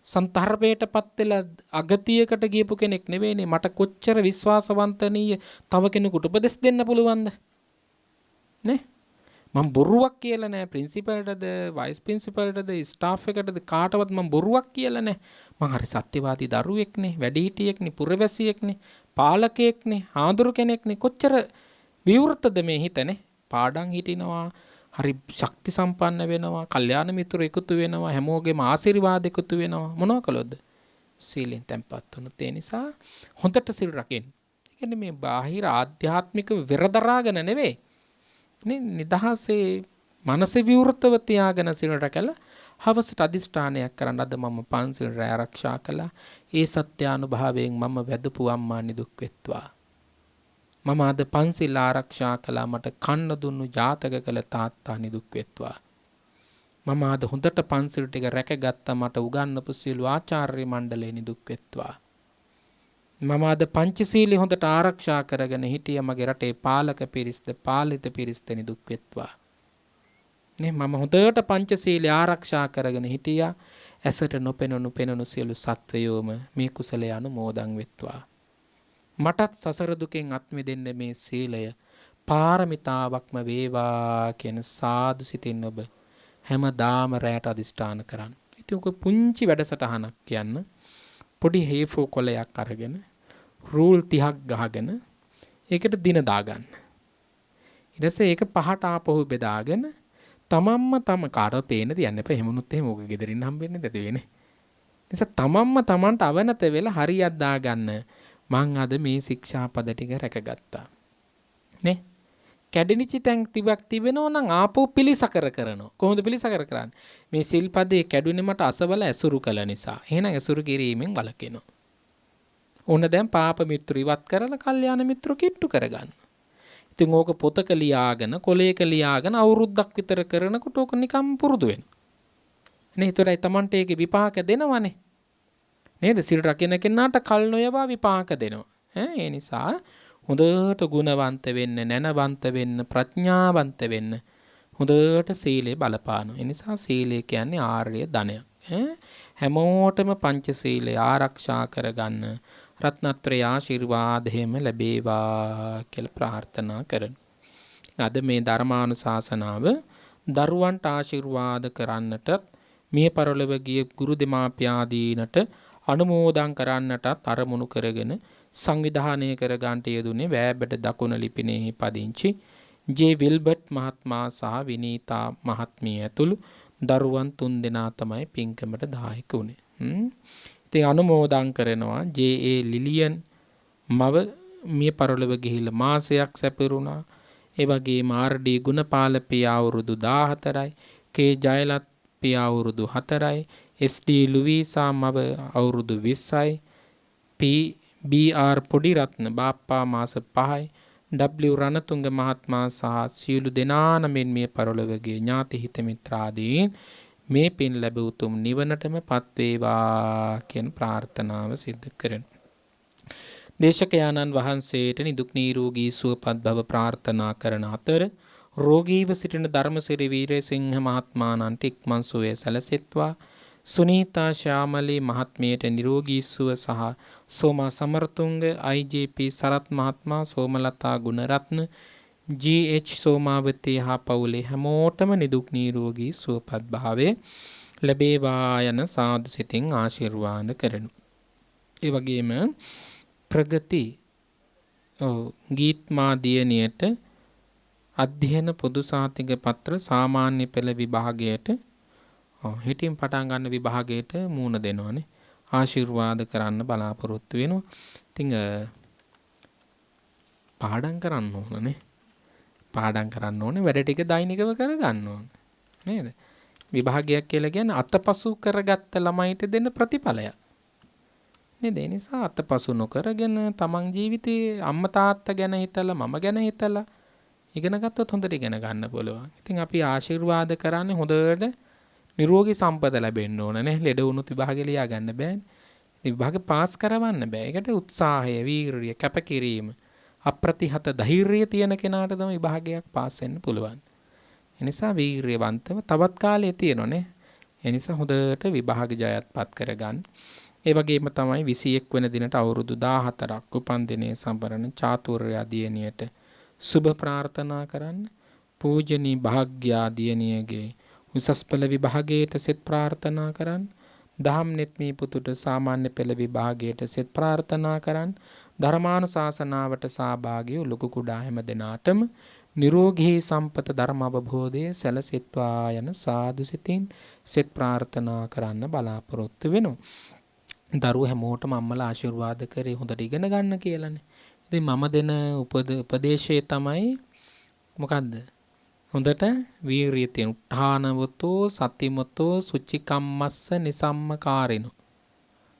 Speaker 2: සන්තරපේටපත් වෙලා අගතියකට ගියපු කෙනෙක් නෙවෙයිනේ. මට කොච්චර විශ්වාසවන්තනීය තව කෙනෙකුට උපදෙස් දෙන්න පුළුවන්ද? නේ මම බොරුවක් කියලා නෑ ප්‍රින්සිපල්ටද වයිස් ප්‍රින්සිපල්ටද ස්ටාෆ් එකටද කාටවත් මම බොරුවක් කියලා නෑ. මම හරි සත්‍යවාදී දරුවෙක්නේ, වැඩිහිටියෙක්නේ, පුරවැසියෙක්නේ, පාලකයෙක්නේ, ආඳුරු කෙනෙක්නේ. කොච්චර විවෘතද මේ හිතනේ. පාඩම් හිටිනවා, හරි ශක්ති සම්පන්න වෙනවා, කල්යාණ මිතුරු එකතු වෙනවා, හැමෝගෙම ආශිර්වාද එකතු වෙනවා. මොනවා කළොත්ද? සීලෙන් තැම්පත් වුණොත්. ඒ නිසා හොඳට සිල් රකින්න. ඒ කියන්නේ මේ බාහිර ආධ්‍යාත්මික වෙරදරාගෙන නෙවෙයි. නිදහසේ මනස විවෘතව තියාගෙන සිල් රැකලා හවසට අදිෂ්ඨානයක් කරන් අද මම පන්සිල් රැ ආරක්ෂා කළා. ඒ සත්‍යානුභාවයෙන් මම වැදපු අම්මා නිදුක් වෙත්වා. මම අද පන්සිල් ආරක්ෂා කළා මට කන්න දුන්නු ජාතක කළ තාත්තා නිදුක් වෙත්වා. මම අද හොඳට පන්සිල් ටික රැකගත්තා මට උගන්වපු සියලු ආචාර්ය මණ්ඩලය නිදුක් වෙත්වා. මම අද පංචශීලී හොඳට ආරක්ෂා කරගෙන හිටිය මගේ රටේ පාලක පිරිස්ද පාලිත පිරිස්ද නිදුක් වෙත්වා. නේ මම හොඳට පංචශීලී ආරක්ෂා කරගෙන හිටියා. ඇසට නොපෙනුණු පෙනුණු සියලු සත්වයෝම මේ කුසලය අනුමෝදන් වෙත්වා. මටත් සසර දුකෙන් අත් මිදෙන්න මේ සීලය පාරමිතාවක්ම වේවා කියන සාදු සිතින් ඔබ හැමදාම රැයට අදිෂ්ඨාන කරන්න. ඉතින් ඔක පුංචි වැඩසටහනක් කියන්න. පොඩි හේෆෝ කොලයක් අරගෙන රූල් 30ක් ගහගෙන ඒකට දින දාගන්න. ඊට පස්සේ ඒක පහට ආපහු බෙදාගෙන තමන්ම තම කාටවත් පේන්න තියන්න එපා. එහෙමනොත් එහෙම ඕක ගෙදරින් හම්බෙන්නේ නැති වෙන්නේ. නිසා තමන්ම තමන්ට අවනත වෙලා හරියක් දාගන්න. මං අද මේ ශික්ෂාපද ටික රැකගත්තා. නේ කැඩෙනිච්ච තැන් තිබක් තිබෙනවා නම් ආපහු පිළිසකර කරනවා. කොහොමද පිළිසකර කරන්නේ? මේ සිල්පදේ කැඩුනේ මට අසබල ඇසුරු කළ නිසා. එහෙනම් ඇසුරු කිරීමෙන් වළකිනවා. ඕන දැන් පාප මිත්‍ර ඉවත් කරලා කල්යාණ මිත්‍ර කිට්ටු කරගන්න. ඉතින් ඕක පොතක ලියාගෙන කොලේක ලියාගෙන අවුරුද්දක් විතර කරනකොට ඕක නිකම් පුරුදු වෙනවා. නේ ඒතරයි Tamante ඒකේ විපාක දෙනවනේ. නේද? සිල් රකින්න කෙනාට කල් නොයවා විපාක දෙනවා. ඒ නිසා හොඳට ගුණවන්ත වෙන්න, නැනවන්ත වෙන්න, ප්‍රඥාවන්ත වෙන්න හොඳට සීලේ බලපානවා. ඒ නිසා සීලය කියන්නේ ආර්ය ධනයක්. හැමෝටම පංචශීලය ආරක්ෂා කරගන්න රත්නත්‍රය ආශිර්වාදයෙන්ම ලැබේවා කියලා ප්‍රාර්ථනා කරනවා. අද මේ ධර්මානුශාසනාව දරුවන්ට ආශිර්වාද කරන්නට මිය පරලොව ගිය ගුරු දෙමාපියාදීනට අනුමෝදන් කරන්නටත් අරමුණු කරගෙන සංවිධානය කර ගන්නට යෙදුනේ වෑබඩ දකුණ ලිපිනයෙහි පදිංචි ජේ විල්බර්ට් මහත්මයා සහ විනීතා මහත්මිය ඇතුළු දරුවන් 3 දෙනා තමයි පින්කමට දායක වුණේ. ඉතින් අනුමෝදන් කරනවා ජේ.ඒ. ලිලියන් මව මිය පරලොව ගිහිල්ලා මාසයක් සැපිරුණා. ඒ වගේම ආර්.ඩී. ගුණපාල පියා අවුරුදු 14යි. කේ. ජයලත් පියා අවුරුදු 4යි. එස්.ඩී. ලුවීසා මව අවුරුදු 20යි. බී.ආර්. පොඩිරත්න බාප්පා මාස 5යි. W. රණතුංග මහත්මයා සහ සියලු දෙනා නමින් මිය පරලොව ගිය ඥාති හිත මිත්‍රාදීන් මේ පින් ලැබ උතුම් නිවනටම පත් වේවා කියන ප්‍රාර්ථනාව සිදු කරනවා. දේශකයාණන් වහන්සේට නිදුක් නිරෝගී සුවපත් භව ප්‍රාර්ථනා කරන අතර රෝගීව සිටින ධර්මසිරි වීරසිංහ මහත්මයාණන්ට ඉක්මන් සුවය සැලසෙත්වා. සුනීතා ශ්‍යාමලී මහත්මියට නිරෝගී සුව සහ සෝමා සමරතුංග IJP සරත් මහත්මයා සෝමලතා ගුණරත්න GH සෝමාවතී හා පවුලේ හැමෝටම නිදුක් නිරෝගී සුවපත් භාවය ලැබේවා යන සාදු සිතින් ආශිර්වාද කරනු. ඒ වගේම ප්‍රගති ගීත්මා දියණියට අධ්‍යයන පොදු සාතික පත්‍ර සාමාන්‍ය පෙළ විභාගයට හිටින් පටන් ගන්න විභාගයට මූණ දෙනවනේ. ආශිර්වාද කරන්න බලාපොරොත්තු වෙනවා. ඉතින් පාඩම් කරන්න ඕනනේ. පාඩම් කරන්න ඕනේ වැඩ ටික දෛනිකව කරගන්න ඕනේ. නේද? විභාගයක් කියලා කියන්නේ අතපසු කරගත්ත ළමයිට දෙන ප්‍රතිඵලයක්. නේද? ඒ නිසා අතපසු නොකරගෙන තමන් ජීවිතේ අම්මා තාත්තා ගැන හිතලා මම ගැන හිතලා ඉගෙන ගත්තොත් හොඳට ඉගෙන ගන්න පුළුවන්. ඉතින් අපි ආශිර්වාද කරන්නේ හොඳට නිරෝගී සම්පත ලැබෙන්න ඕන නේ. ලෙඩ වුණොත් විභාගෙ ලියා ගන්න බෑනේ. ඉතින් විභාගෙ පාස් කරවන්න බෑ. ඒකට උත්සාහය, වීරිය, කැපකිරීම, අප්‍රතිහත ධෛර්යය තියෙන කෙනාට තමයි විභාගයක් පාස් වෙන්න පුළුවන්. ඒ නිසා වීරියවන්තව තවත් කාලය තියෙනනේ. ඒ නිසා හොඳට විභාග ජයත්පත් කරගන්න. ඒ වගේම තමයි 21 වෙනි දිනට අවුරුදු 14ක් උපන් දිනයේ සම්බරණ චාතුර්ය දියණියට සුබ ප්‍රාර්ථනා කරන්න. පූජනී භාග්‍යා දියණියගේ උසස් පෙළ විභාගයට සෙත් ප්‍රාර්ථනා කරන්න. දහම් නෙත්මී පුතුට සාමාන්‍ය පෙළ විභාගයට සෙත් ප්‍රාර්ථනා කරන්න. ධර්මානුශාසනාවට සහභාගී වූ ලොකු කුඩා හැම දෙනාටම නිරෝගී සම්පත ධර්ම අවබෝධය සැලසෙත්වා යන සාදු සිතින් සෙත් ප්‍රාර්ථනා කරන්න බලාපොරොත්තු වෙනවා. දරුවෝ හැමෝටම අම්මලා ආශිර්වාද කරේ හොඳට ඉගෙන ගන්න කියලානේ. ඉතින් මම දෙන උපදේශය තමයි මොකද්ද? හොඳට වීරිය තියෙන උත්හානවතෝ සතිමතෝ සුචිකම්මස්ස නිසම්මකාරිනෝ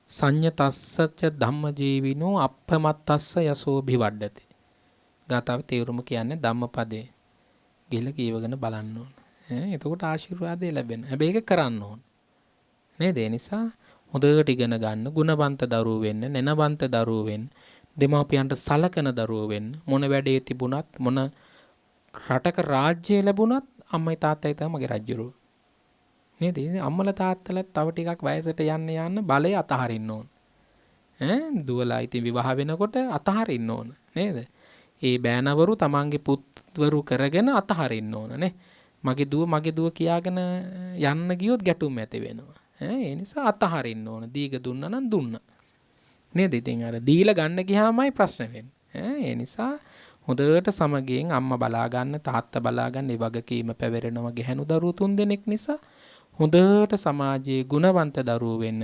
Speaker 2: සංයතස්සච ධම්මජීවිනෝ අප්පමත්තස්ස යසෝ භිවඩ්ඩති. ගාතාව තේරුම කියන්නේ ධම්මපදේ. ගිහලා කියවගෙන බලන්න ඕන. එතකොට ආශිර්වාදය ලැබෙන. හැබැයි ඒක කරන්න ඕන. නේද? ඒ නිසා හොඳට ඉගෙන ගන්න, ගුණවන්ත දරුවෝ වෙන්න, නැනවන්ත දරුවෝ වෙන්න, දෙමාපියන්ට සලකන දරුවෝ වෙන්න. මොන වැඩේ තිබුණත්, මොන රටක රාජ්‍යය ලැබුණත් අම්මයි තාත්තයි තමයි මගේ රජුරෝ. නේද? අම්මලා තාත්තලා තව ටිකක් වයසට යන්න බලය අතහරින්න ඕන. දුවලා ඉතින් විවාහ වෙනකොට අතහරින්න ඕන. නේද? ඒ බෑනවරු තමන්ගේ පුත්වරු කරගෙන අතහරින්න ඕන නේ. මගේ දුව කියාගෙන යන්න ගියොත් ගැටුම් ඇති වෙනවා. ඒ නිසා අතහරින්න ඕන. දීග දුන්නා නම් දුන්නා. නේද? ඉතින් අර දීලා ගන්න ගියාමයි ප්‍රශ්න වෙන්නේ. ඒ නිසා හොඳට සමගියෙන් අම්මා බලා ගන්න, තාත්තා බලා ගන්න, ඒ වගකීම පැවරෙනවා ගැහැණු දරුවෝ 3 දෙනෙක් නිසා හොඳට සමාජයේ ගුණවන්ත දරුවෝ වෙන්න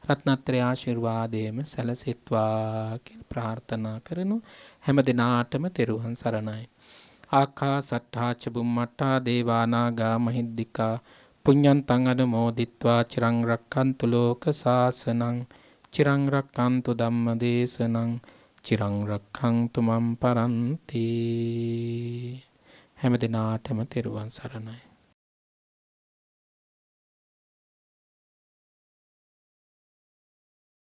Speaker 2: රත්නත්‍රය ආශිර්වාදයේම සැලසෙත්වා කියලා ප්‍රාර්ථනා කරනු හැම දිනාටම තෙරුවන් සරණයි. ආකාසට්ඨා ච බුම්මට්ඨා දේවා නාග මහිද්దికා පුඤ්ඤන්තං අනුමෝදිත්වා චිරං රක්ඛන්තු ලෝක සාසනං චිරං රක්ඛන්තු ධම්මදේශනං චිරං රක්ඛන්තු මම් පරන්ති. හැම දිනාටම තෙරුවන් සරණයි.